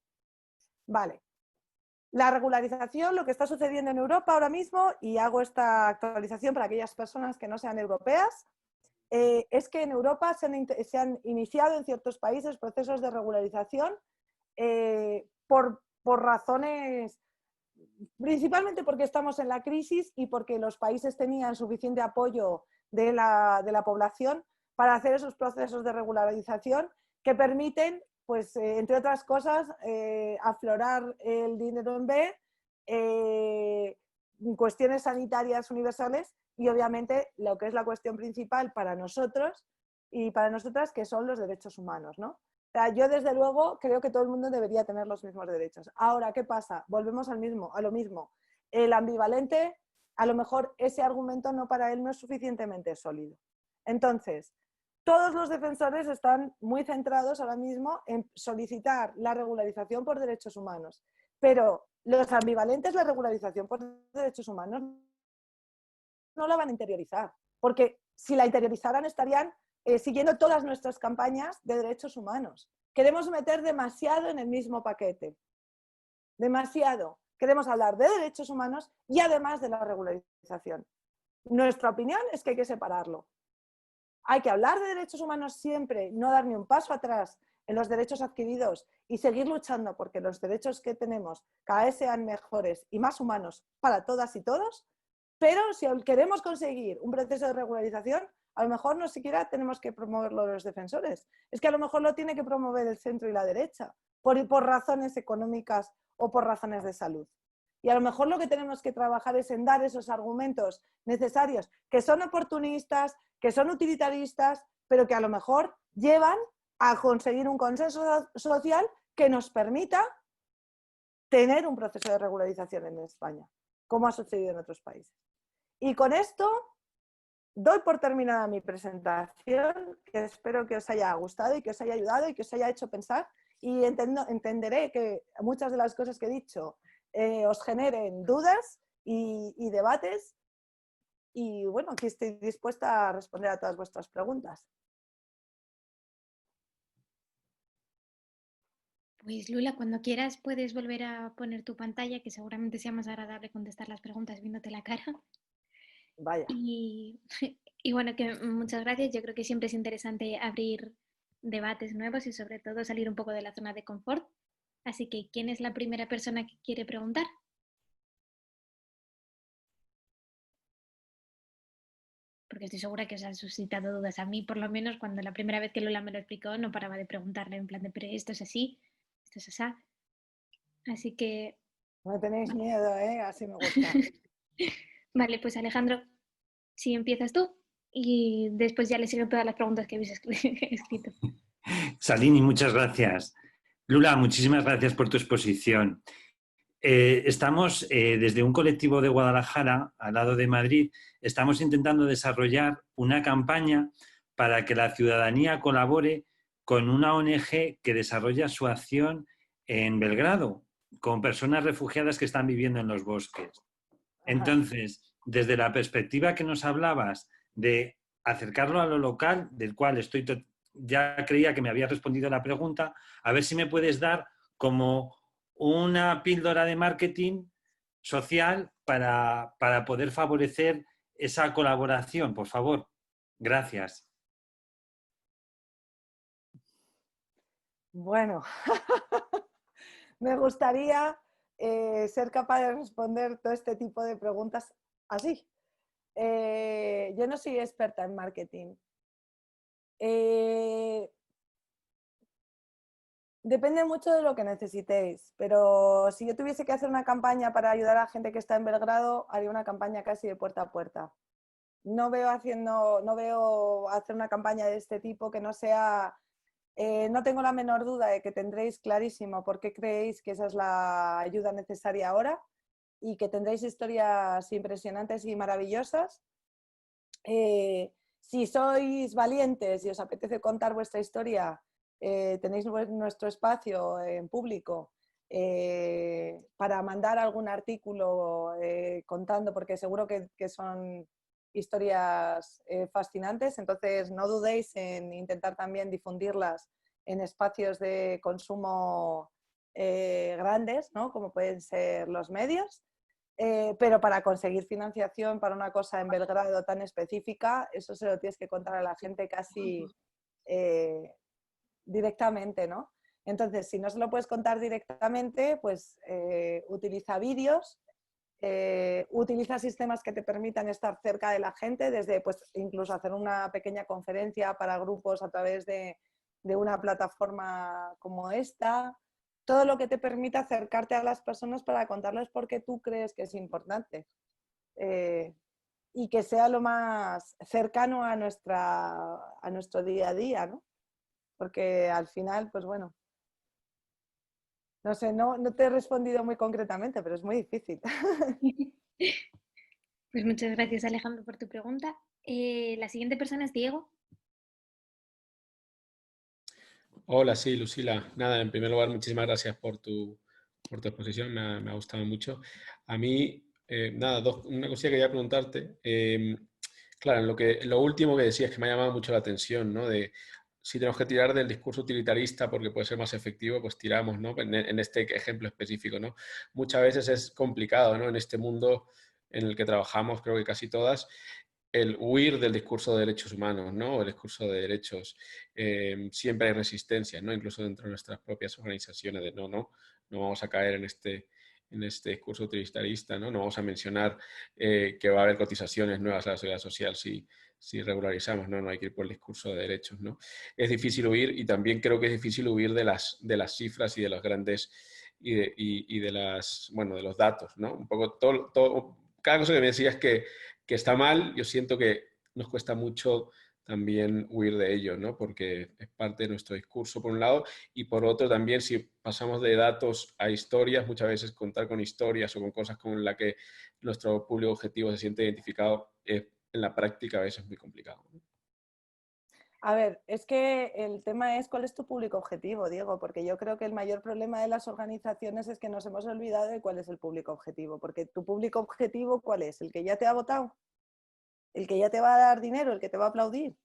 Vale. La regularización, lo que está sucediendo en Europa ahora mismo, y hago esta actualización para aquellas personas que no sean europeas, es que en Europa se han iniciado en ciertos países procesos de regularización por razones, principalmente porque estamos en la crisis y porque los países tenían suficiente apoyo de la población para hacer esos procesos de regularización que permiten, pues, entre otras cosas, aflorar el dinero en B, cuestiones sanitarias universales y obviamente lo que es la cuestión principal para nosotros y para nosotras, que son los derechos humanos, ¿no? O sea, yo desde luego creo que todo el mundo debería tener los mismos derechos. Ahora, ¿qué pasa? Volvemos a lo mismo. El ambivalente, a lo mejor ese argumento no para él no es suficientemente sólido. Entonces, todos los defensores están muy centrados ahora mismo en solicitar la regularización por derechos humanos, pero los ambivalentes, la regularización por derechos humanos, no la van a interiorizar, porque si la interiorizaran estarían siguiendo todas nuestras campañas de derechos humanos. queremos meter demasiado en el mismo paquete. Demasiado. Queremos hablar de derechos humanos y además de la regularización. Nuestra opinión es que hay que separarlo. Hay que hablar de derechos humanos siempre, no dar ni un paso atrás en los derechos adquiridos y seguir luchando porque los derechos que tenemos cada vez sean mejores y más humanos para todas y todos, pero si queremos conseguir un proceso de regularización, a lo mejor no siquiera tenemos que promoverlo los defensores, es que a lo mejor lo tiene que promover el centro y la derecha, por razones económicas o por razones de salud. Y a lo mejor lo que tenemos que trabajar es en dar esos argumentos necesarios, que son oportunistas, que son utilitaristas, pero que a lo mejor llevan a conseguir un consenso social que nos permita tener un proceso de regularización en España, como ha sucedido en otros países. Y con esto doy por terminada mi presentación, que espero que os haya gustado y que os haya ayudado y que os haya hecho pensar, y entenderé que muchas de las cosas que he dicho os generen dudas y debates, y bueno, aquí estoy dispuesta a responder a todas vuestras preguntas. Pues Lula, cuando quieras puedes volver a poner tu pantalla, que seguramente sea más agradable contestar las preguntas viéndote la cara. Vaya. Y, y bueno, que muchas gracias. Yo creo que siempre es interesante abrir debates nuevos y sobre todo salir un poco de la zona de confort. Así que, ¿quién es la primera persona que quiere preguntar? Porque estoy segura que os han suscitado dudas. A mí, por lo menos, cuando la primera vez que Lola me lo explicó, no paraba de preguntarle en plan de, pero esto es así, esto es así. Así que... No tenéis miedo, ¿eh? Así me gusta. Vale, pues Alejandro, si empiezas tú y después ya le siguen todas las preguntas que habéis escrito. Salini, muchas gracias. Lula, muchísimas gracias por tu exposición. Estamos desde un colectivo de Guadalajara, al lado de Madrid, estamos intentando desarrollar una campaña para que la ciudadanía colabore con una ONG que desarrolla su acción en Belgrado, con personas refugiadas que están viviendo en los bosques. Entonces, desde la perspectiva que nos hablabas de acercarlo a lo local, del cual ya creía que me habías respondido la pregunta, a ver si me puedes dar como una píldora de marketing social para poder favorecer esa colaboración, por favor. Gracias. Bueno, me gustaría ser capaz de responder todo este tipo de preguntas así. Yo no soy experta en marketing. Depende mucho de lo que necesitéis, pero si yo tuviese que hacer una campaña para ayudar a la gente que está en Belgrado, haría una campaña casi de puerta a puerta. No veo hacer una campaña de este tipo que no sea... no tengo la menor duda de que tendréis clarísimo por qué creéis que esa es la ayuda necesaria ahora y que tendréis historias impresionantes y maravillosas. Si sois valientes y os apetece contar vuestra historia, tenéis nuestro espacio en público para mandar algún artículo contando, porque seguro que son historias fascinantes, entonces no dudéis en intentar también difundirlas en espacios de consumo grandes, ¿no? Como pueden ser los medios. Pero para conseguir financiación para una cosa en Belgrado tan específica, eso se lo tienes que contar a la gente casi directamente, ¿no? Entonces, si no se lo puedes contar directamente, pues utiliza vídeos, utiliza sistemas que te permitan estar cerca de la gente, desde pues, incluso hacer una pequeña conferencia para grupos a través de una plataforma como esta. Todo lo que te permita acercarte a las personas para contarles por qué tú crees que es importante y que sea lo más cercano a nuestro día a día, ¿no? Porque al final, pues bueno, no sé, no te he respondido muy concretamente, pero es muy difícil. Pues muchas gracias, Alejandro, por tu pregunta. La siguiente persona es Diego. Hola, sí, Lucila. Nada, en primer lugar, muchísimas gracias por tu exposición, me ha gustado mucho. A mí, nada, una cosilla que quería preguntarte. Claro, lo último que decías que me ha llamado mucho la atención, ¿no? si tenemos que tirar del discurso utilitarista porque puede ser más efectivo, pues tiramos, ¿no? En este ejemplo específico, ¿no? Muchas veces es complicado, ¿no? En este mundo en el que trabajamos, creo que casi todas, el huir del discurso de derechos humanos, ¿no? O el discurso de derechos. Siempre hay resistencia, ¿no? Incluso dentro de nuestras propias organizaciones de no vamos a caer en este discurso utilitarista, ¿no? No vamos a mencionar que va a haber cotizaciones nuevas a la seguridad social si regularizamos, ¿no? No hay que ir por el discurso de derechos, ¿no? Es difícil huir y también creo que es difícil huir de las cifras y de los grandes y de los datos, ¿no? Un poco todo, cada cosa que me decías que está mal, yo siento que nos cuesta mucho también huir de ello, ¿no? Porque es parte de nuestro discurso, por un lado, y por otro también, si pasamos de datos a historias, muchas veces contar con historias o con cosas con las que nuestro público objetivo se siente identificado, en la práctica a veces es muy complicado, ¿no? A ver, es que el tema es cuál es tu público objetivo, Diego, porque yo creo que el mayor problema de las organizaciones es que nos hemos olvidado de cuál es el público objetivo, porque tu público objetivo, ¿cuál es? ¿El que ya te ha votado? ¿El que ya te va a dar dinero? ¿El que te va a aplaudir?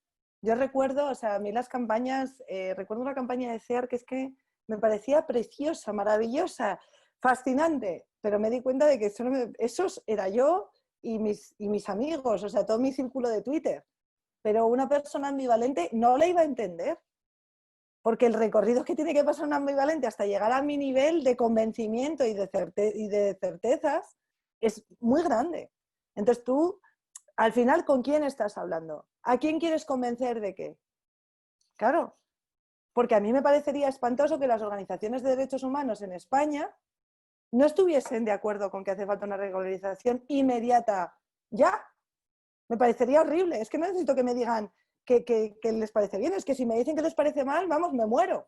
Yo recuerdo, o sea, a mí las campañas, recuerdo una campaña de CEAR que es que me parecía preciosa, maravillosa, fascinante, pero me di cuenta de que esos era yo y mis amigos, o sea, todo mi círculo de Twitter. Pero una persona ambivalente no la iba a entender, porque el recorrido que tiene que pasar un ambivalente hasta llegar a mi nivel de convencimiento y de certezas es muy grande. Entonces tú, al final, ¿con quién estás hablando? ¿A quién quieres convencer de qué? Claro, porque a mí me parecería espantoso que las organizaciones de derechos humanos en España no estuviesen de acuerdo con que hace falta una regularización inmediata ya. Me parecería horrible. Es que no necesito que me digan que les parece bien. Es que si me dicen que les parece mal, vamos, me muero.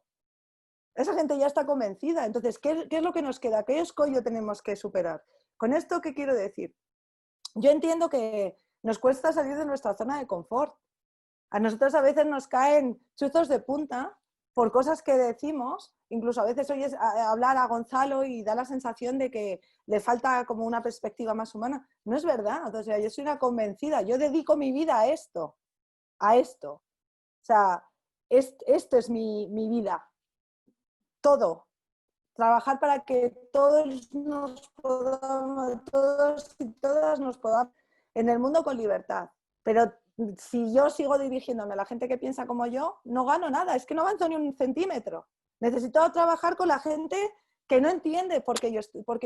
Esa gente ya está convencida. Entonces, ¿qué es lo que nos queda? ¿Qué escollo tenemos que superar? Con esto, ¿qué quiero decir? Yo entiendo que nos cuesta salir de nuestra zona de confort. A nosotros a veces nos caen chuzos de punta por cosas que decimos. Incluso a veces oyes hablar a Gonzalo y da la sensación de que le falta como una perspectiva más humana. No es verdad. O sea, yo soy una convencida. Yo dedico mi vida a esto. A esto. O sea, esto es mi vida. Todo. Trabajar para que todos y todas nos podamos en el mundo con libertad. Pero si yo sigo dirigiéndome a la gente que piensa como yo, no gano nada, es que no avanzo ni un centímetro. Necesito trabajar con la gente que no entiende por qué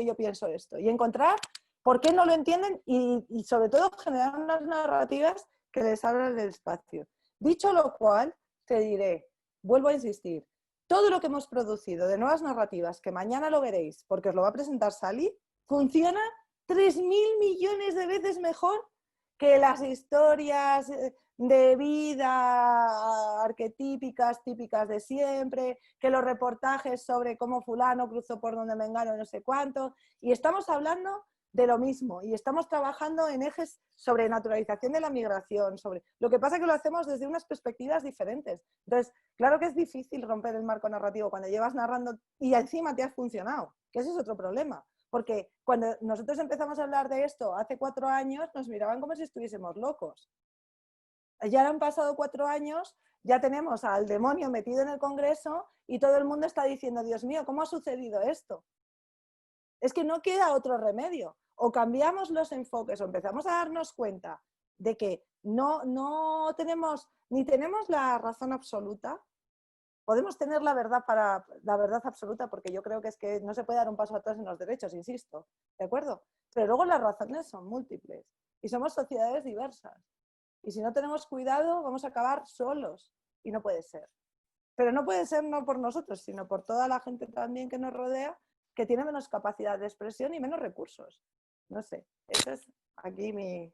yo pienso esto y encontrar por qué no lo entienden y sobre todo generar unas narrativas que les abran el espacio. Dicho lo cual, te diré, vuelvo a insistir, todo lo que hemos producido de nuevas narrativas, que mañana lo veréis, porque os lo va a presentar Sally, funciona 3.000 millones de veces mejor que las historias de vida arquetípicas, típicas de siempre, que los reportajes sobre cómo fulano cruzó por donde mengano no sé cuánto. Y estamos hablando de lo mismo y estamos trabajando en ejes sobre naturalización de la migración. Lo que pasa es que lo hacemos desde unas perspectivas diferentes. Entonces, claro que es difícil romper el marco narrativo cuando llevas narrando y encima te has funcionado, que ese es otro problema. Porque cuando nosotros empezamos a hablar de esto hace 4 años, nos miraban como si estuviésemos locos. Ya han pasado 4 años, ya tenemos al demonio metido en el Congreso y todo el mundo está diciendo, Dios mío, ¿cómo ha sucedido esto? Es que no queda otro remedio. O cambiamos los enfoques o empezamos a darnos cuenta de que no tenemos, ni tenemos la razón absoluta. Podemos tener la verdad absoluta, porque yo creo que es que no se puede dar un paso atrás en los derechos, insisto, ¿de acuerdo? Pero luego las razones son múltiples y somos sociedades diversas. Y si no tenemos cuidado, vamos a acabar solos y no puede ser. Pero no puede ser no por nosotros, sino por toda la gente también que nos rodea, que tiene menos capacidad de expresión y menos recursos. No sé, ese es aquí mi...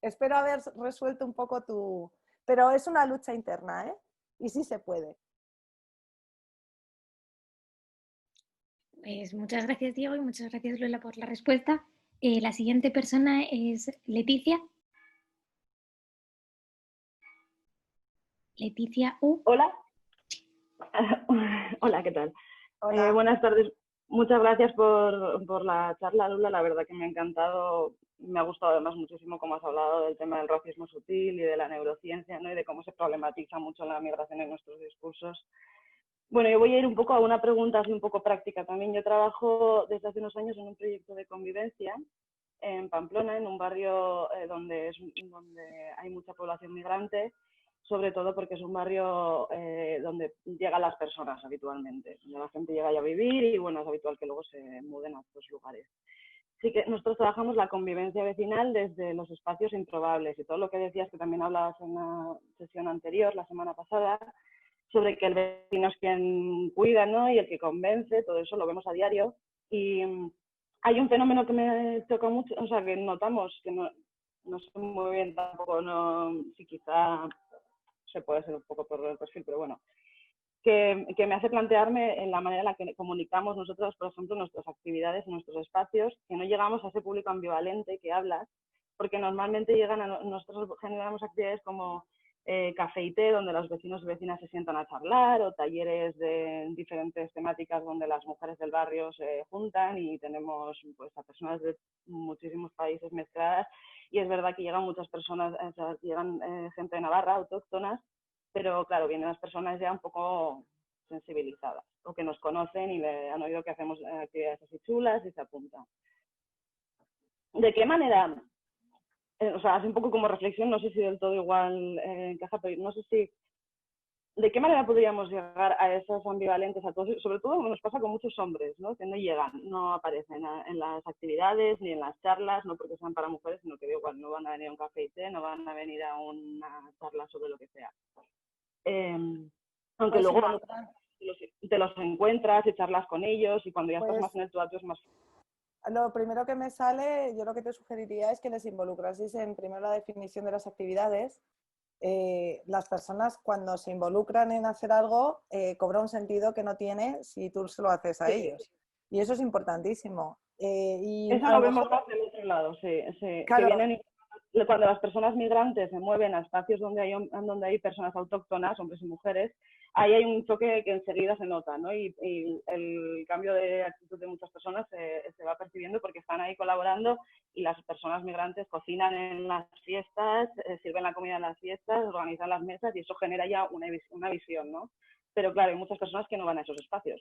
Espero haber resuelto un poco tu... Pero es una lucha interna, ¿eh? Y sí se puede. Pues muchas gracias, Diego, y muchas gracias, Lola, por la respuesta. La siguiente persona es Leticia. Leticia U. Hola. Hola, ¿qué tal? Hola. Buenas tardes. Muchas gracias por la charla, Lula. La verdad que me ha encantado. Me ha gustado además muchísimo cómo has hablado del tema del racismo sutil y de la neurociencia, ¿no? Y de cómo se problematiza mucho la migración en nuestros discursos. Bueno, yo voy a ir un poco a una pregunta así un poco práctica también. Yo trabajo desde hace unos años en un proyecto de convivencia en Pamplona, en un barrio donde hay mucha población migrante, sobre todo porque es un barrio donde llegan las personas habitualmente, donde la gente llega ya a vivir y bueno, es habitual que luego se muden a otros lugares. Sí que nosotros trabajamos la convivencia vecinal desde los espacios improbables y todo lo que decías, que también hablabas en una sesión anterior, la semana pasada, sobre que el vecino es quien cuida, ¿no? Y el que convence, todo eso lo vemos a diario. Y hay un fenómeno que me toca mucho, o sea, que notamos, que no sé muy bien tampoco, no, si quizá se puede ser un poco por el perfil, pero bueno, que me hace plantearme en la manera en la que comunicamos nosotros, por ejemplo, nuestras actividades, nuestros espacios, que no llegamos a ese público ambivalente que hablas, porque normalmente nosotros generamos actividades como café y té, donde los vecinos y vecinas se sientan a charlar, o talleres de diferentes temáticas donde las mujeres del barrio se juntan y tenemos pues, a personas de muchísimos países mezcladas. Y es verdad que llegan muchas personas, o sea, llegan gente de Navarra, autóctonas, pero claro, vienen las personas ya un poco sensibilizadas, o que nos conocen y le han oído que hacemos actividades así chulas y se apuntan. ¿De qué manera? O sea, hace un poco como reflexión, no sé si del todo igual encaja, pero no sé si... ¿De qué manera podríamos llegar a esas ambivalentes a todos? Sobre todo nos pasa con muchos hombres, ¿no? Que no llegan, no aparecen en las actividades ni en las charlas, no porque sean para mujeres, sino que igual no van a venir a un café y té, no van a venir a una charla sobre lo que sea. Aunque Pues luego te los encuentras y charlas con ellos y cuando ya pues, estás más en el tuyo es más... Lo primero que me sale, yo lo que te sugeriría es que les involucrases en primero la definición de las actividades. Las personas cuando se involucran en hacer algo cobra un sentido que no tiene si tú se lo haces a ellos. Y eso es importante. Y eso lo vemos más del otro lado, sí. Claro. Que vienen, cuando las personas migrantes se mueven a espacios donde hay personas autóctonas, hombres y mujeres, ahí hay un choque que enseguida se nota, ¿no? Y el cambio de actitud de muchas personas se va percibiendo porque están ahí colaborando y las personas migrantes cocinan en las fiestas, sirven la comida en las fiestas, organizan las mesas y eso genera ya una visión, ¿no? Pero claro, hay muchas personas que no van a esos espacios.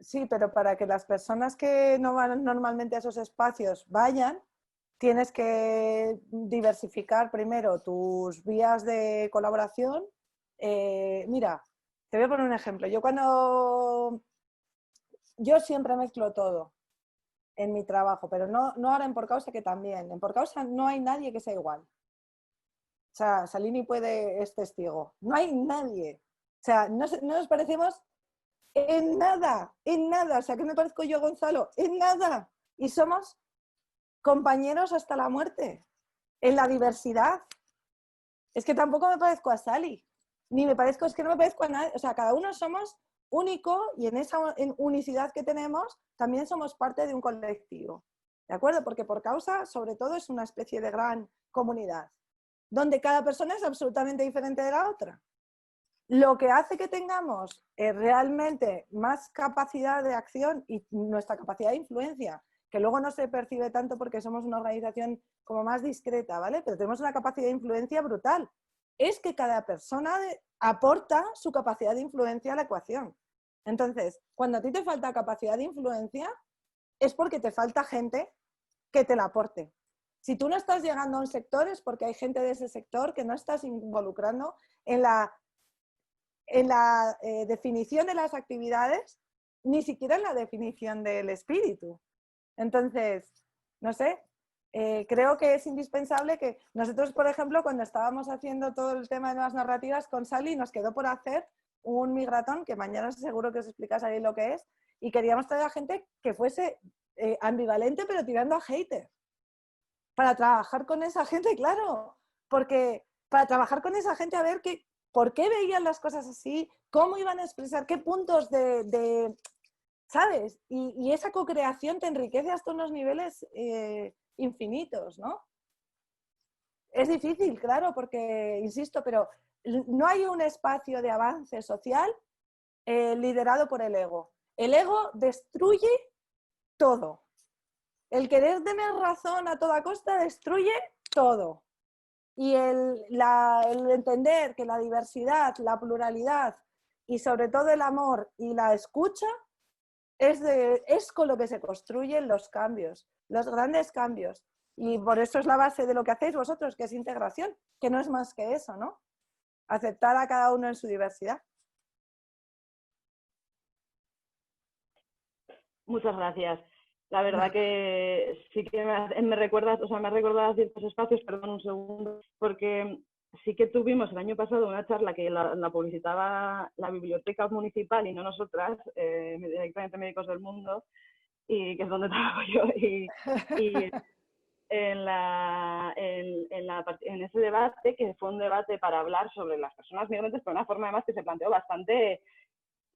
Sí, pero para que las personas que no van normalmente a esos espacios vayan, tienes que diversificar primero tus vías de colaboración. Mira, te voy a poner un ejemplo. Yo siempre mezclo todo en mi trabajo, pero no ahora en Por Causa, que también. En Por Causa no hay nadie que sea igual. O sea, Salini es testigo. No hay nadie. O sea, no nos parecemos en nada. O sea, ¿qué me parezco yo a Gonzalo? En nada. Y somos compañeros hasta la muerte. En la diversidad. Es que tampoco me parezco a Sally. Ni me parezco, es que no me parezco a nadie. O sea, cada uno somos único y en esa unicidad que tenemos también somos parte de un colectivo. ¿De acuerdo? Porque Por Causa, sobre todo, es una especie de gran comunidad, donde cada persona es absolutamente diferente de la otra. Lo que hace que tengamos realmente más capacidad de acción y nuestra capacidad de influencia, que luego no se percibe tanto porque somos una organización como más discreta, ¿vale? Pero tenemos una capacidad de influencia brutal. Es que cada persona aporta su capacidad de influencia a la ecuación. Entonces, cuando a ti te falta capacidad de influencia, es porque te falta gente que te la aporte. Si tú no estás llegando a un sector, es porque hay gente de ese sector que no estás involucrando en la definición de las actividades, ni siquiera en la definición del espíritu. Entonces, no sé, creo que es indispensable que nosotros, por ejemplo, cuando estábamos haciendo todo el tema de nuevas narrativas con Sally, nos quedó por hacer un migratón, que mañana seguro que os explicas ahí lo que es, y queríamos traer a gente que fuese ambivalente, pero tirando a hater. Para trabajar con esa gente, claro, porque para trabajar con esa gente a ver por qué veían las cosas así, cómo iban a expresar, qué puntos ¿sabes? Y esa co-creación te enriquece hasta unos niveles infinitos, ¿no? Es difícil, claro, porque, insisto, pero no hay un espacio de avance social liderado por el ego. El ego destruye todo. El querer tener razón a toda costa destruye todo. Y el entender que la diversidad, la pluralidad y sobre todo el amor y la escucha es con lo que se construyen los cambios, los grandes cambios. Y por eso es la base de lo que hacéis vosotros, que es integración, que no es más que eso, ¿no? Aceptar a cada uno en su diversidad. Muchas gracias. La verdad que sí que me recuerdas, o sea, me ha recordado a ciertos espacios, perdón un segundo, porque sí que tuvimos el año pasado una charla que la publicitaba la biblioteca municipal y no nosotras, directamente Médicos del Mundo, y que es donde trabajo yo. Y en ese debate, que fue un debate para hablar sobre las personas migrantes, pero una forma además que se planteó bastante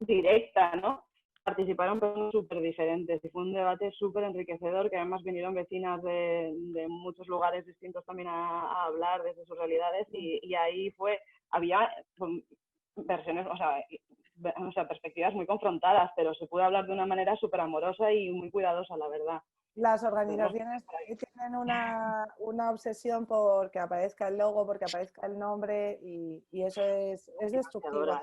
directa, ¿no? Participaron personas súper diferentes y fue un debate súper enriquecedor, que además vinieron vecinas de muchos lugares distintos también a hablar desde sus realidades y ahí había versiones, o sea, perspectivas muy confrontadas, pero se puede hablar de una manera súper amorosa y muy cuidadosa, la verdad. Las organizaciones tienen una obsesión por que aparezca el logo, porque aparezca el nombre y eso es destructivo, de verdad,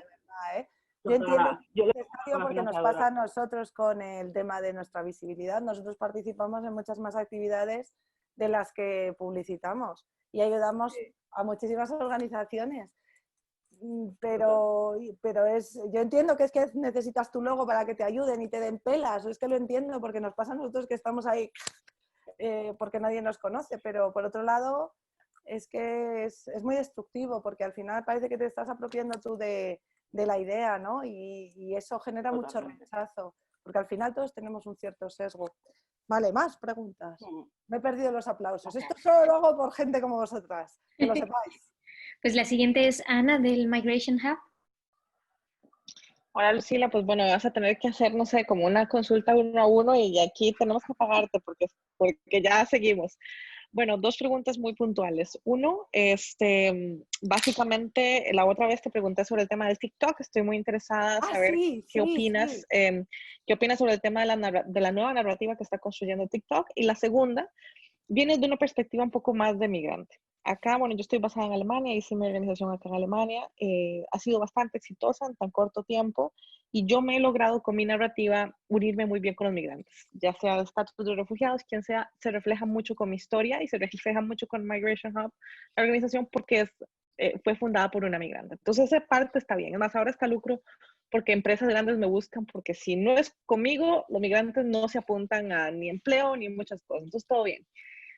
¿eh? Yo entiendo que es necesario porque nos pasa a nosotros con el tema de nuestra visibilidad. Nosotros participamos en muchas más actividades de las que publicitamos y ayudamos a muchísimas organizaciones. Pero yo entiendo que es que necesitas tu logo para que te ayuden y te den pelas. Es que lo entiendo porque nos pasa a nosotros que estamos ahí porque nadie nos conoce. Pero por otro lado, es que es muy destructivo porque al final parece que te estás apropiando tú de la idea, ¿no? Y eso genera mucho rechazo, porque al final todos tenemos un cierto sesgo. Vale, más preguntas. Me he perdido los aplausos. Esto solo lo hago por gente como vosotras, que lo sepáis. Pues la siguiente es Ana del Migration Hub. Hola Lucila, pues bueno, vas a tener que hacer, no sé, como una consulta uno a uno y aquí tenemos que pagarte porque ya seguimos. Bueno, dos preguntas muy puntuales. Uno, básicamente, la otra vez te pregunté sobre el tema del TikTok. Estoy muy interesada en saber qué opinas, qué opinas sobre el tema de la nueva narrativa que está construyendo TikTok. Y la segunda, viene de una perspectiva un poco más de migrante. Acá, bueno, yo estoy basada en Alemania, hice mi organización acá en Alemania, ha sido bastante exitosa en tan corto tiempo y yo me he logrado con mi narrativa unirme muy bien con los migrantes, ya sea de estatus de refugiados, quien sea, se refleja mucho con mi historia y se refleja mucho con Migration Hub, la organización, porque fue fundada por una migrante. Entonces, esa parte está bien. Además, ahora está lucro porque empresas grandes me buscan, porque si no es conmigo, los migrantes no se apuntan a ni empleo ni muchas cosas. Entonces, todo bien.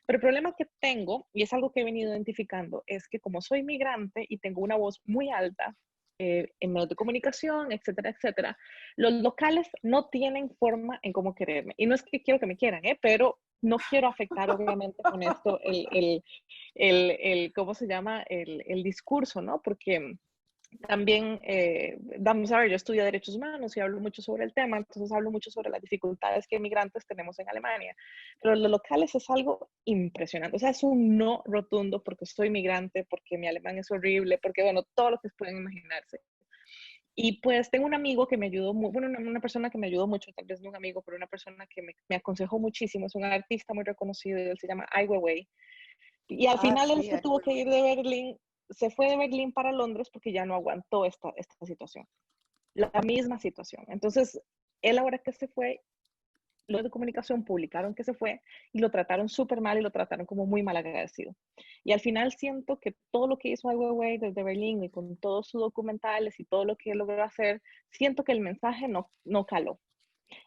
Pero el problema que tengo, y es algo que he venido identificando, es que como soy migrante y tengo una voz muy alta en medios de comunicación, etcétera, etcétera, los locales no tienen forma en cómo quererme. Y no es que quiero que me quieran, pero no quiero afectar obviamente con esto ¿cómo se llama? El discurso, ¿no? Porque también, vamos a ver, yo estudio Derechos Humanos y hablo mucho sobre el tema, entonces hablo mucho sobre las dificultades que migrantes tenemos en Alemania. Pero los locales es algo impresionante, o sea, es un no rotundo porque soy migrante, porque mi alemán es horrible, porque, bueno, todo lo que pueden imaginarse. Y pues tengo un amigo que me ayudó, bueno, una persona que me ayudó mucho, tal vez no un amigo, pero una persona que me aconsejó muchísimo, es un artista muy reconocido, él se llama Ai Weiwei. Y al final él se tuvo que ir de Berlín, se fue de Berlín para Londres porque ya no aguantó esta situación, la misma situación. Entonces, él ahora que se fue, los de comunicación publicaron que se fue y lo trataron súper mal y lo trataron como muy mal agradecido. Y al final siento que todo lo que hizo Ai Weiwei desde Berlín y con todos sus documentales y todo lo que logró hacer, siento que el mensaje no caló.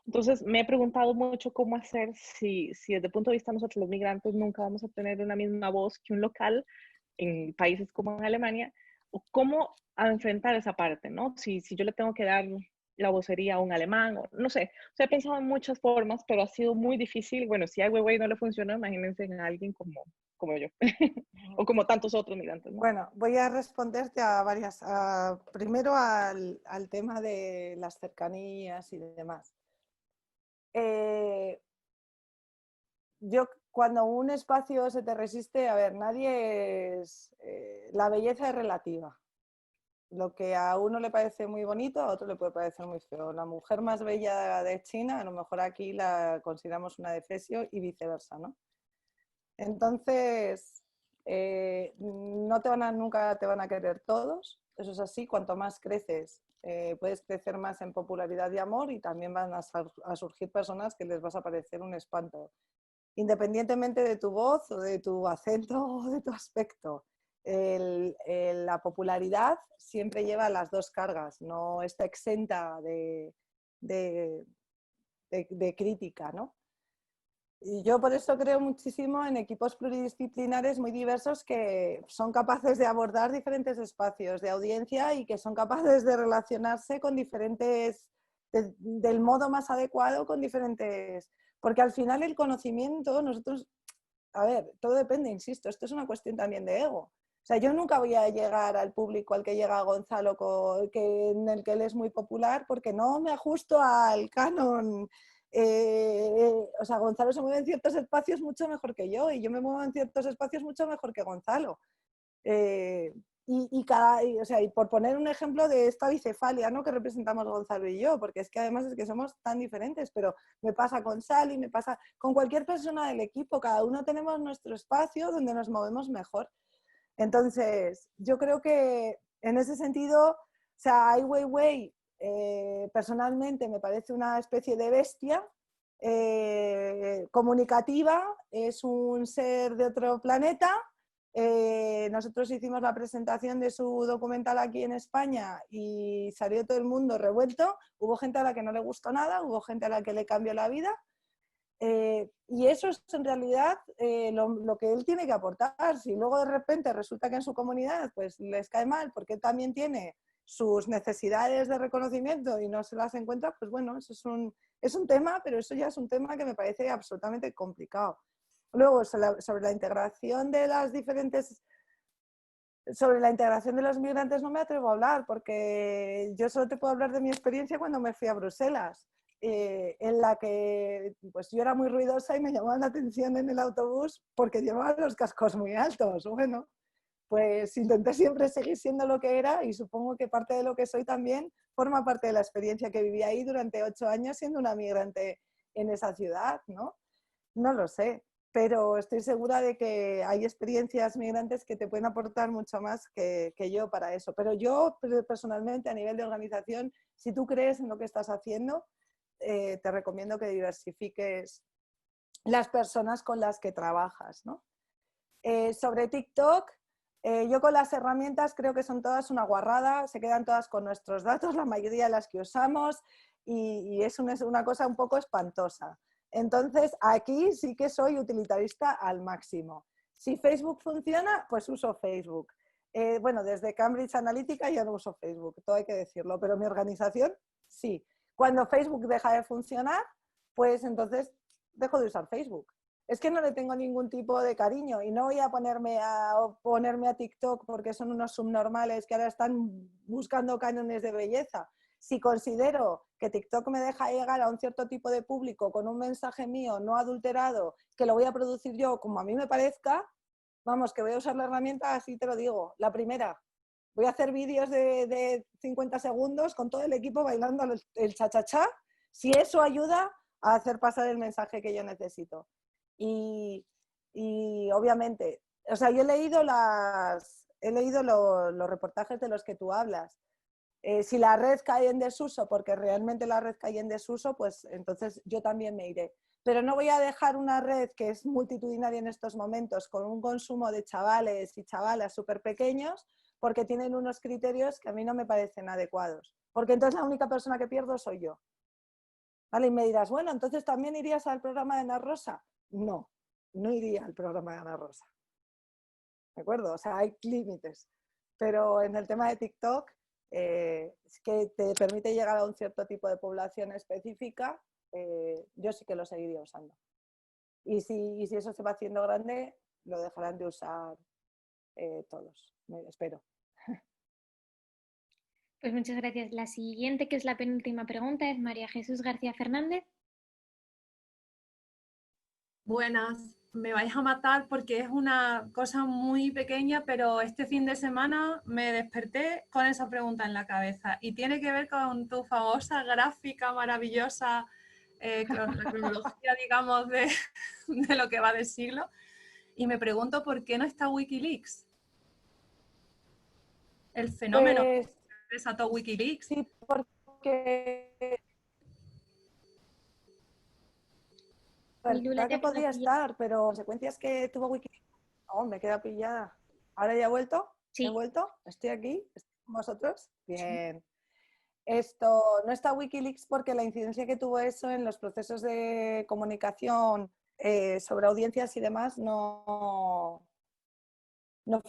Entonces me he preguntado mucho cómo hacer si desde el punto de vista de nosotros los migrantes nunca vamos a tener una misma voz que un local en países como en Alemania, o cómo enfrentar esa parte, ¿no? Si yo le tengo que dar la vocería a un alemán, o no sé. O sea, he pensado en muchas formas, pero ha sido muy difícil. Bueno, si a Ai Weiwei no le funcionó, imagínense en alguien como yo, o como tantos otros migrantes, ¿no? Bueno, voy a responderte a varias. Primero al tema de las cercanías y demás. Yo, cuando un espacio se te resiste, a ver, nadie es... la belleza es relativa. Lo que a uno le parece muy bonito, a otro le puede parecer muy feo. La mujer más bella de China, a lo mejor aquí la consideramos una defesio y viceversa, ¿no? Entonces, no te nunca te van a querer todos, eso es así. Cuanto más creces, puedes crecer más en popularidad y amor, y también van a surgir personas que les vas a parecer un espanto, independientemente de tu voz o de tu acento o de tu aspecto. La popularidad siempre lleva las dos cargas, no está exenta de crítica, ¿no? Y yo por eso creo muchísimo en equipos pluridisciplinares muy diversos que son capaces de abordar diferentes espacios de audiencia y que son capaces de relacionarse con diferentes, del modo más adecuado con diferentes... Porque al final el conocimiento, nosotros, a ver, todo depende, insisto, esto es una cuestión también de ego. O sea, yo nunca voy a llegar al público al que llega Gonzalo, en el que él es muy popular, porque no me ajusto al canon. O sea, Gonzalo se mueve en ciertos espacios mucho mejor que yo, y yo me muevo en ciertos espacios mucho mejor que Gonzalo. O sea, y por poner un ejemplo de esta bicefalia, ¿no?, que representamos Gonzalo y yo, porque es que además es que somos tan diferentes, pero me pasa con Sally, me pasa con cualquier persona del equipo, cada uno tenemos nuestro espacio donde nos movemos mejor. Entonces, yo creo que en ese sentido, o sea, Ai Weiwei personalmente me parece una especie de bestia comunicativa, es un ser de otro planeta. Nosotros hicimos la presentación de su documental aquí en España y salió todo el mundo revuelto. Hubo gente a la que no le gustó nada, hubo gente a la que le cambió la vida. Y eso es en realidad lo que él tiene que aportar. Si luego de repente resulta que en su comunidad pues les cae mal porque él también tiene sus necesidades de reconocimiento y no se las encuentra, pues bueno, eso es un tema, pero eso ya es un tema que me parece absolutamente complicado. Luego, sobre la integración de las diferentes... Sobre la integración de los migrantes no me atrevo a hablar, porque yo solo te puedo hablar de mi experiencia cuando me fui a Bruselas, en la que pues yo era muy ruidosa y me llamaban la atención en el autobús porque llevaba los cascos muy altos. Bueno, pues intenté siempre seguir siendo lo que era, y supongo que parte de lo que soy también forma parte de la experiencia que viví ahí durante 8 años siendo una migrante en esa ciudad, ¿no? No lo sé, pero estoy segura de que hay experiencias migrantes que te pueden aportar mucho más que yo para eso. Pero yo personalmente, a nivel de organización, si tú crees en lo que estás haciendo, te recomiendo que diversifiques las personas con las que trabajas, ¿no? Sobre TikTok, yo con las herramientas creo que son todas una guarrada, se quedan todas con nuestros datos, la mayoría de las que usamos, y es una cosa un poco espantosa. Entonces, aquí sí que soy utilitarista al máximo. Si Facebook funciona, pues uso Facebook. Bueno, desde Cambridge Analytica ya no uso Facebook, todo hay que decirlo, pero mi organización sí. Cuando Facebook deja de funcionar, pues entonces dejo de usar Facebook. Es que no le tengo ningún tipo de cariño y no voy a ponerme a TikTok porque son unos subnormales que ahora están buscando cánones de belleza. Si considero que TikTok me deja llegar a un cierto tipo de público con un mensaje mío no adulterado, que lo voy a producir yo como a mí me parezca, vamos, que voy a usar la herramienta, así te lo digo. La primera, voy a hacer vídeos de 50 segundos con todo el equipo bailando el cha-cha-cha, si eso ayuda a hacer pasar el mensaje que yo necesito. Y obviamente, o sea, yo he leído los reportajes de los que tú hablas. Si la red cae en desuso, porque realmente la red cae en desuso, pues entonces yo también me iré. Pero no voy a dejar una red que es multitudinaria en estos momentos, con un consumo de chavales y chavalas súper pequeños, porque tienen unos criterios que a mí no me parecen adecuados. Porque entonces la única persona que pierdo soy yo. ¿Vale? Y me dirás, bueno, entonces también irías al programa de Ana Rosa. No, no iría al programa de Ana Rosa. ¿De acuerdo? O sea, hay límites. Pero en el tema de TikTok, es que te permite llegar a un cierto tipo de población específica, yo sí que lo seguiría usando. Y si eso se va haciendo grande, lo dejarán de usar todos, espero. Pues muchas gracias. La siguiente, que es la penúltima pregunta, es María Jesús García Fernández. Buenas. me vais a matar porque es una cosa muy pequeña, pero este fin de semana me desperté con esa pregunta en la cabeza y tiene que ver con tu famosa gráfica maravillosa, la cronología, digamos, de lo que va del siglo. Y me pregunto por qué no está Wikileaks, el fenómeno Pues que desató Wikileaks. sí, porque Y Lula, verdad te que ha quedado podría pillada. estar, pero consecuencias que tuvo Wikileaks, oh, me queda pillada. ¿Ahora ya he vuelto? ¿He Sí, vuelto? ¿Estoy aquí? ¿Estoy con vosotros? Bien. Esto no está Wikileaks porque la incidencia que tuvo eso en los procesos de comunicación sobre audiencias y demás no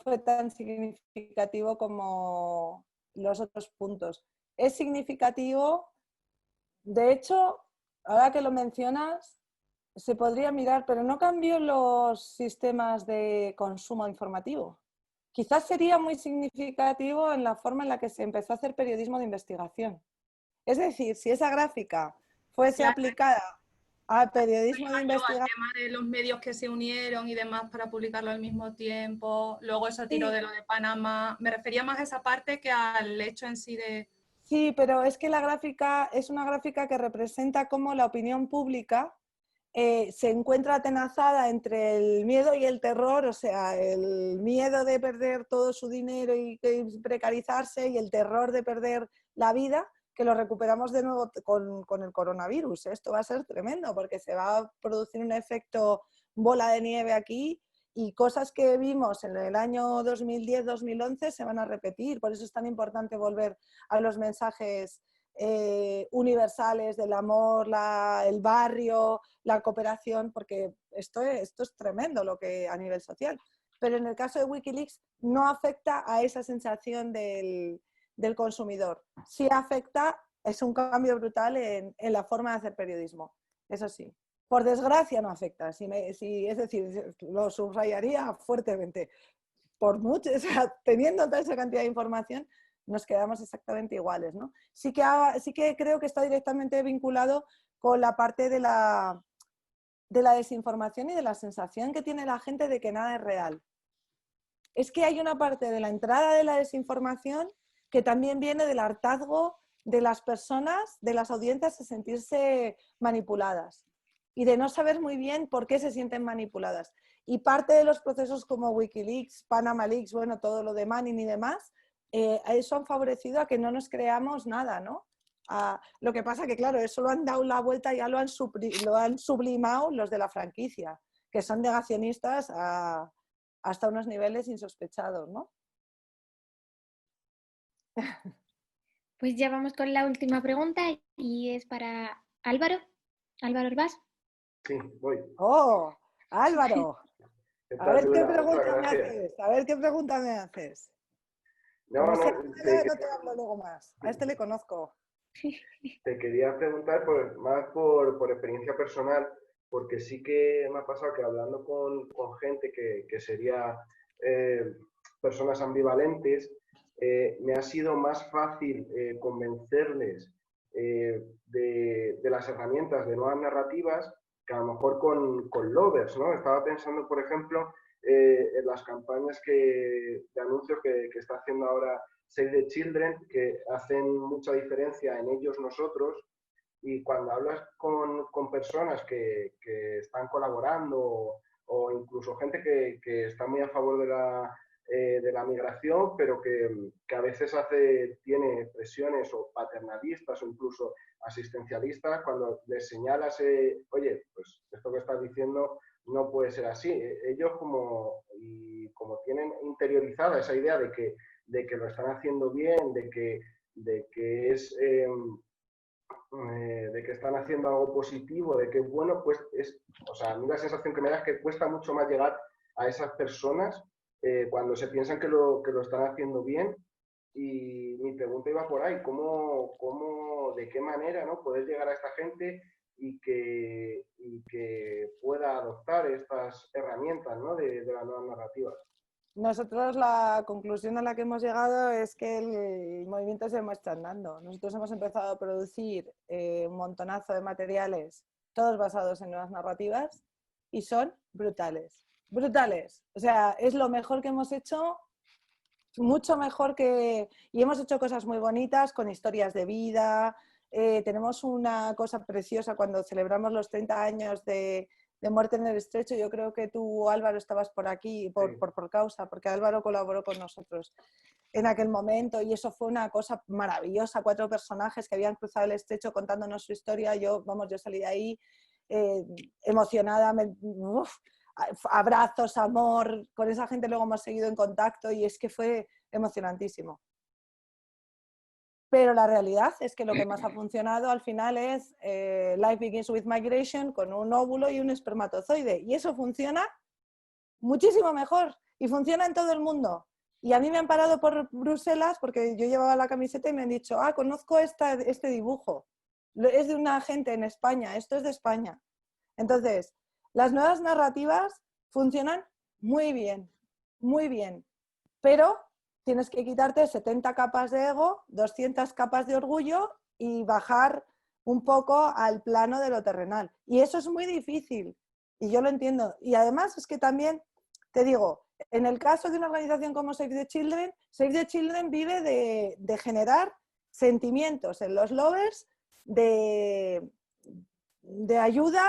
fue tan significativo como los otros puntos. Es significativo, de hecho, ahora que lo mencionas, se podría mirar, pero no cambió los sistemas de consumo informativo. Quizás sería muy significativo en la forma en la que se empezó a hacer periodismo de investigación. Es decir, si esa gráfica fuese Claro, aplicada al me periodismo de iba yo al investigación, tema de los medios que se unieron y demás para publicarlo al mismo tiempo, luego eso tiró sí, de lo de Panamá, me refería más a esa parte que al hecho en sí de... sí, pero es que la gráfica es una gráfica que representa cómo la opinión pública se encuentra atenazada entre el miedo y el terror, o sea, el miedo de perder todo su dinero y precarizarse y el terror de perder la vida, que lo recuperamos de nuevo con el coronavirus. Esto va a ser tremendo porque se va a producir un efecto bola de nieve aquí y cosas que vimos en el año 2010-2011 se van a repetir. Por eso es tan importante volver a los mensajes universales del amor, el barrio, la cooperación, porque esto es tremendo lo que a nivel social. Pero en el caso de Wikileaks no afecta a esa sensación del consumidor. Sí afecta, es un cambio brutal en la forma de hacer periodismo, eso sí. Por desgracia no afecta, es decir, lo subrayaría fuertemente. Por mucho, o sea, teniendo toda esa cantidad de información, nos quedamos exactamente iguales, ¿no? Sí que creo que está directamente vinculado con la parte de la desinformación y de la sensación que tiene la gente de que nada es real. Es que hay una parte de la entrada de la desinformación que también viene del hartazgo de las personas, de las audiencias, de sentirse manipuladas y de no saber muy bien por qué se sienten manipuladas. Y parte de los procesos como Wikileaks, Panama Leaks, bueno, todo lo de Manning y demás, eso han favorecido a que no nos creamos nada, ¿no? Lo que pasa que, claro, eso lo han dado la vuelta, ya lo han sublimado los de la franquicia, que son negacionistas hasta unos niveles insospechados, ¿no? pues ya vamos con la última pregunta y es para Álvaro. Álvaro Orbás. Sí, voy. ¡Oh, Álvaro! ¿Qué A tal, ver qué Lula? Muchas pregunta me gracias. haces. A ver qué pregunta me haces. No, Como no, sea, no te hablo luego más. A este le conozco. te quería preguntar más por experiencia personal, porque sí que me ha pasado que hablando con gente que sería eh, personas ambivalentes, me ha sido más fácil convencerles de las herramientas de nuevas narrativas que a lo mejor con lovers, ¿no? Estaba pensando, por ejemplo, en las campañas de anuncios que está haciendo ahora Save the Children, que hacen mucha diferencia en ellos, nosotros, y cuando hablas con personas que están colaborando o incluso gente que está muy a favor de la migración, pero que a veces tiene presiones o paternalistas o incluso asistencialistas, cuando les señalas, oye, pues esto que estás diciendo no puede ser así. Ellos como tienen interiorizada esa idea de que lo están haciendo bien, de que es... de que están haciendo algo positivo, de que es bueno, pues o sea, a mí la sensación que me da es que cuesta mucho más llegar a esas personas cuando se piensan que lo están haciendo bien. Y mi pregunta iba por ahí, de qué manera, ¿no?, poder llegar a esta gente y que pueda adoptar estas herramientas, ¿no?, de las nuevas narrativas. Nosotros la conclusión a la que hemos llegado es que el movimiento se muestra andando. Nosotros hemos empezado a producir un montonazo de materiales, todos basados en nuevas narrativas, y son brutales. Brutales. O sea, es lo mejor que hemos hecho, mucho mejor que... Y hemos hecho cosas muy bonitas con historias de vida. Tenemos una cosa preciosa cuando celebramos los 30 años de Muerte en el Estrecho. Yo creo que tú, Álvaro, estabas por aquí por causa, porque Álvaro colaboró con nosotros en aquel momento y eso fue una cosa maravillosa. 4 personajes que habían cruzado el estrecho contándonos su historia. Yo salí de ahí emocionada, abrazos, amor, con esa gente luego hemos seguido en contacto y es que fue emocionantísimo. Pero la realidad es que lo que más ha funcionado al final es Life Begins with Migration con un óvulo y un espermatozoide. Y eso funciona muchísimo mejor y funciona en todo el mundo. Y a mí me han parado por Bruselas porque yo llevaba la camiseta y me han dicho, conozco este dibujo. Es de una gente en España, esto es de España. Entonces, las nuevas narrativas funcionan muy bien, pero tienes que quitarte 70 capas de ego, 200 capas de orgullo y bajar un poco al plano de lo terrenal. Y eso es muy difícil, y yo lo entiendo. Y además es que también, te digo, en el caso de una organización como Save the Children vive de generar sentimientos en los lovers de ayuda,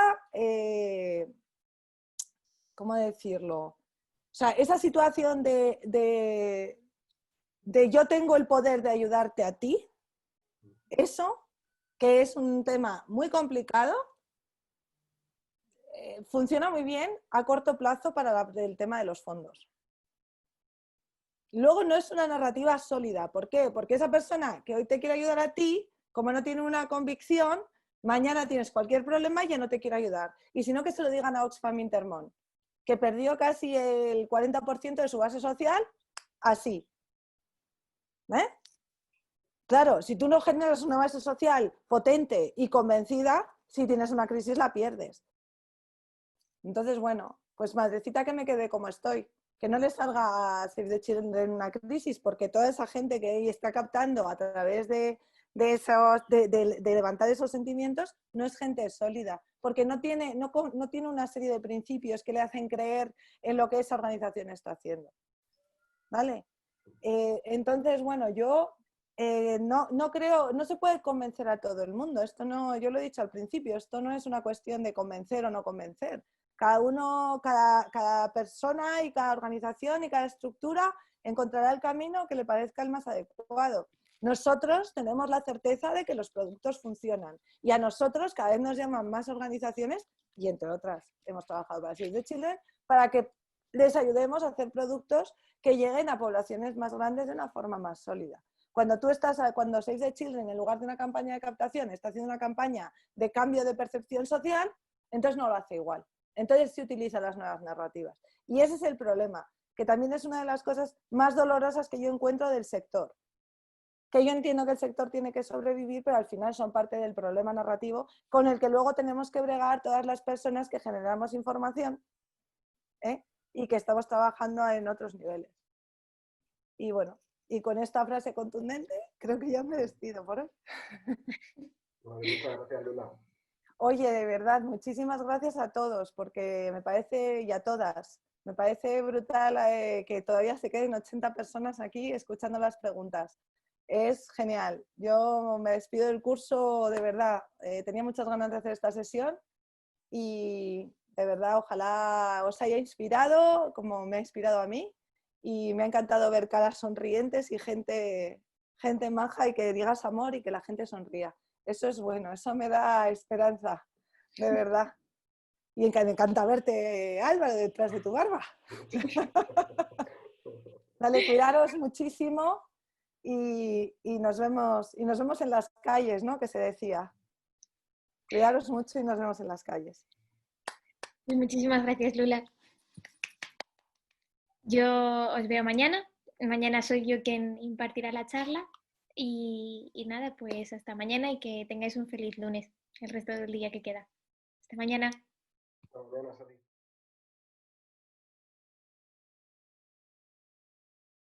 ¿cómo decirlo? O sea, esa situación de yo tengo el poder de ayudarte a ti, eso, que es un tema muy complicado, funciona muy bien a corto plazo para el tema de los fondos. Luego no es una narrativa sólida. ¿Por qué? Porque esa persona que hoy te quiere ayudar a ti, como no tiene una convicción, mañana tienes cualquier problema y ya no te quiere ayudar. Y si no, que se lo digan a Oxfam Intermón, que perdió casi el 40% de su base social así. Claro, si tú no generas una base social potente y convencida, si tienes una crisis la pierdes. Entonces, bueno, pues madrecita que me quede como estoy, que no le salga a Save the Children una crisis, porque toda esa gente que ahí está captando a través de levantar esos sentimientos no es gente sólida, porque no tiene una serie de principios que le hacen creer en lo que esa organización está haciendo. ¿Vale? Entonces, bueno, yo no creo, no se puede convencer a todo el mundo. Esto no, yo lo he dicho al principio, esto no es una cuestión de convencer o no convencer. Cada persona y cada organización y cada estructura encontrará el camino que le parezca el más adecuado. Nosotros tenemos la certeza de que los productos funcionan y a nosotros cada vez nos llaman más organizaciones y entre otras hemos trabajado para Save the Children para que les ayudemos a hacer productos que lleguen a poblaciones más grandes de una forma más sólida. Cuando Save the Children, en lugar de una campaña de captación, está haciendo una campaña de cambio de percepción social, entonces no lo hace igual. Entonces se utilizan las nuevas narrativas. Y ese es el problema, que también es una de las cosas más dolorosas que yo encuentro del sector. Que yo entiendo que el sector tiene que sobrevivir, pero al final son parte del problema narrativo con el que luego tenemos que bregar todas las personas que generamos información, y que estamos trabajando en otros niveles. Y bueno, y con esta frase contundente, creo que ya me despido por hoy. Bueno, muchas gracias, Lula. Oye, de verdad, muchísimas gracias a todos, porque me parece, y a todas, me parece brutal que todavía se queden 80 personas aquí escuchando las preguntas. Es genial. Yo me despido del curso, de verdad. Tenía muchas ganas de hacer esta sesión y de verdad, ojalá os haya inspirado como me ha inspirado a mí y me ha encantado ver caras sonrientes y gente maja y que digas amor y que la gente sonría. Eso es bueno, eso me da esperanza, de verdad. Y me encanta verte, Álvaro, detrás de tu barba. Dale, cuidaros muchísimo y nos vemos en las calles, ¿no? Que se decía. Cuidaros mucho y nos vemos en las calles. Muchísimas gracias, Lula. Yo os veo mañana. Mañana soy yo quien impartirá la charla. Y nada, pues hasta mañana y que tengáis un feliz lunes, el resto del día que queda. Hasta mañana. Hasta mañana, Sari.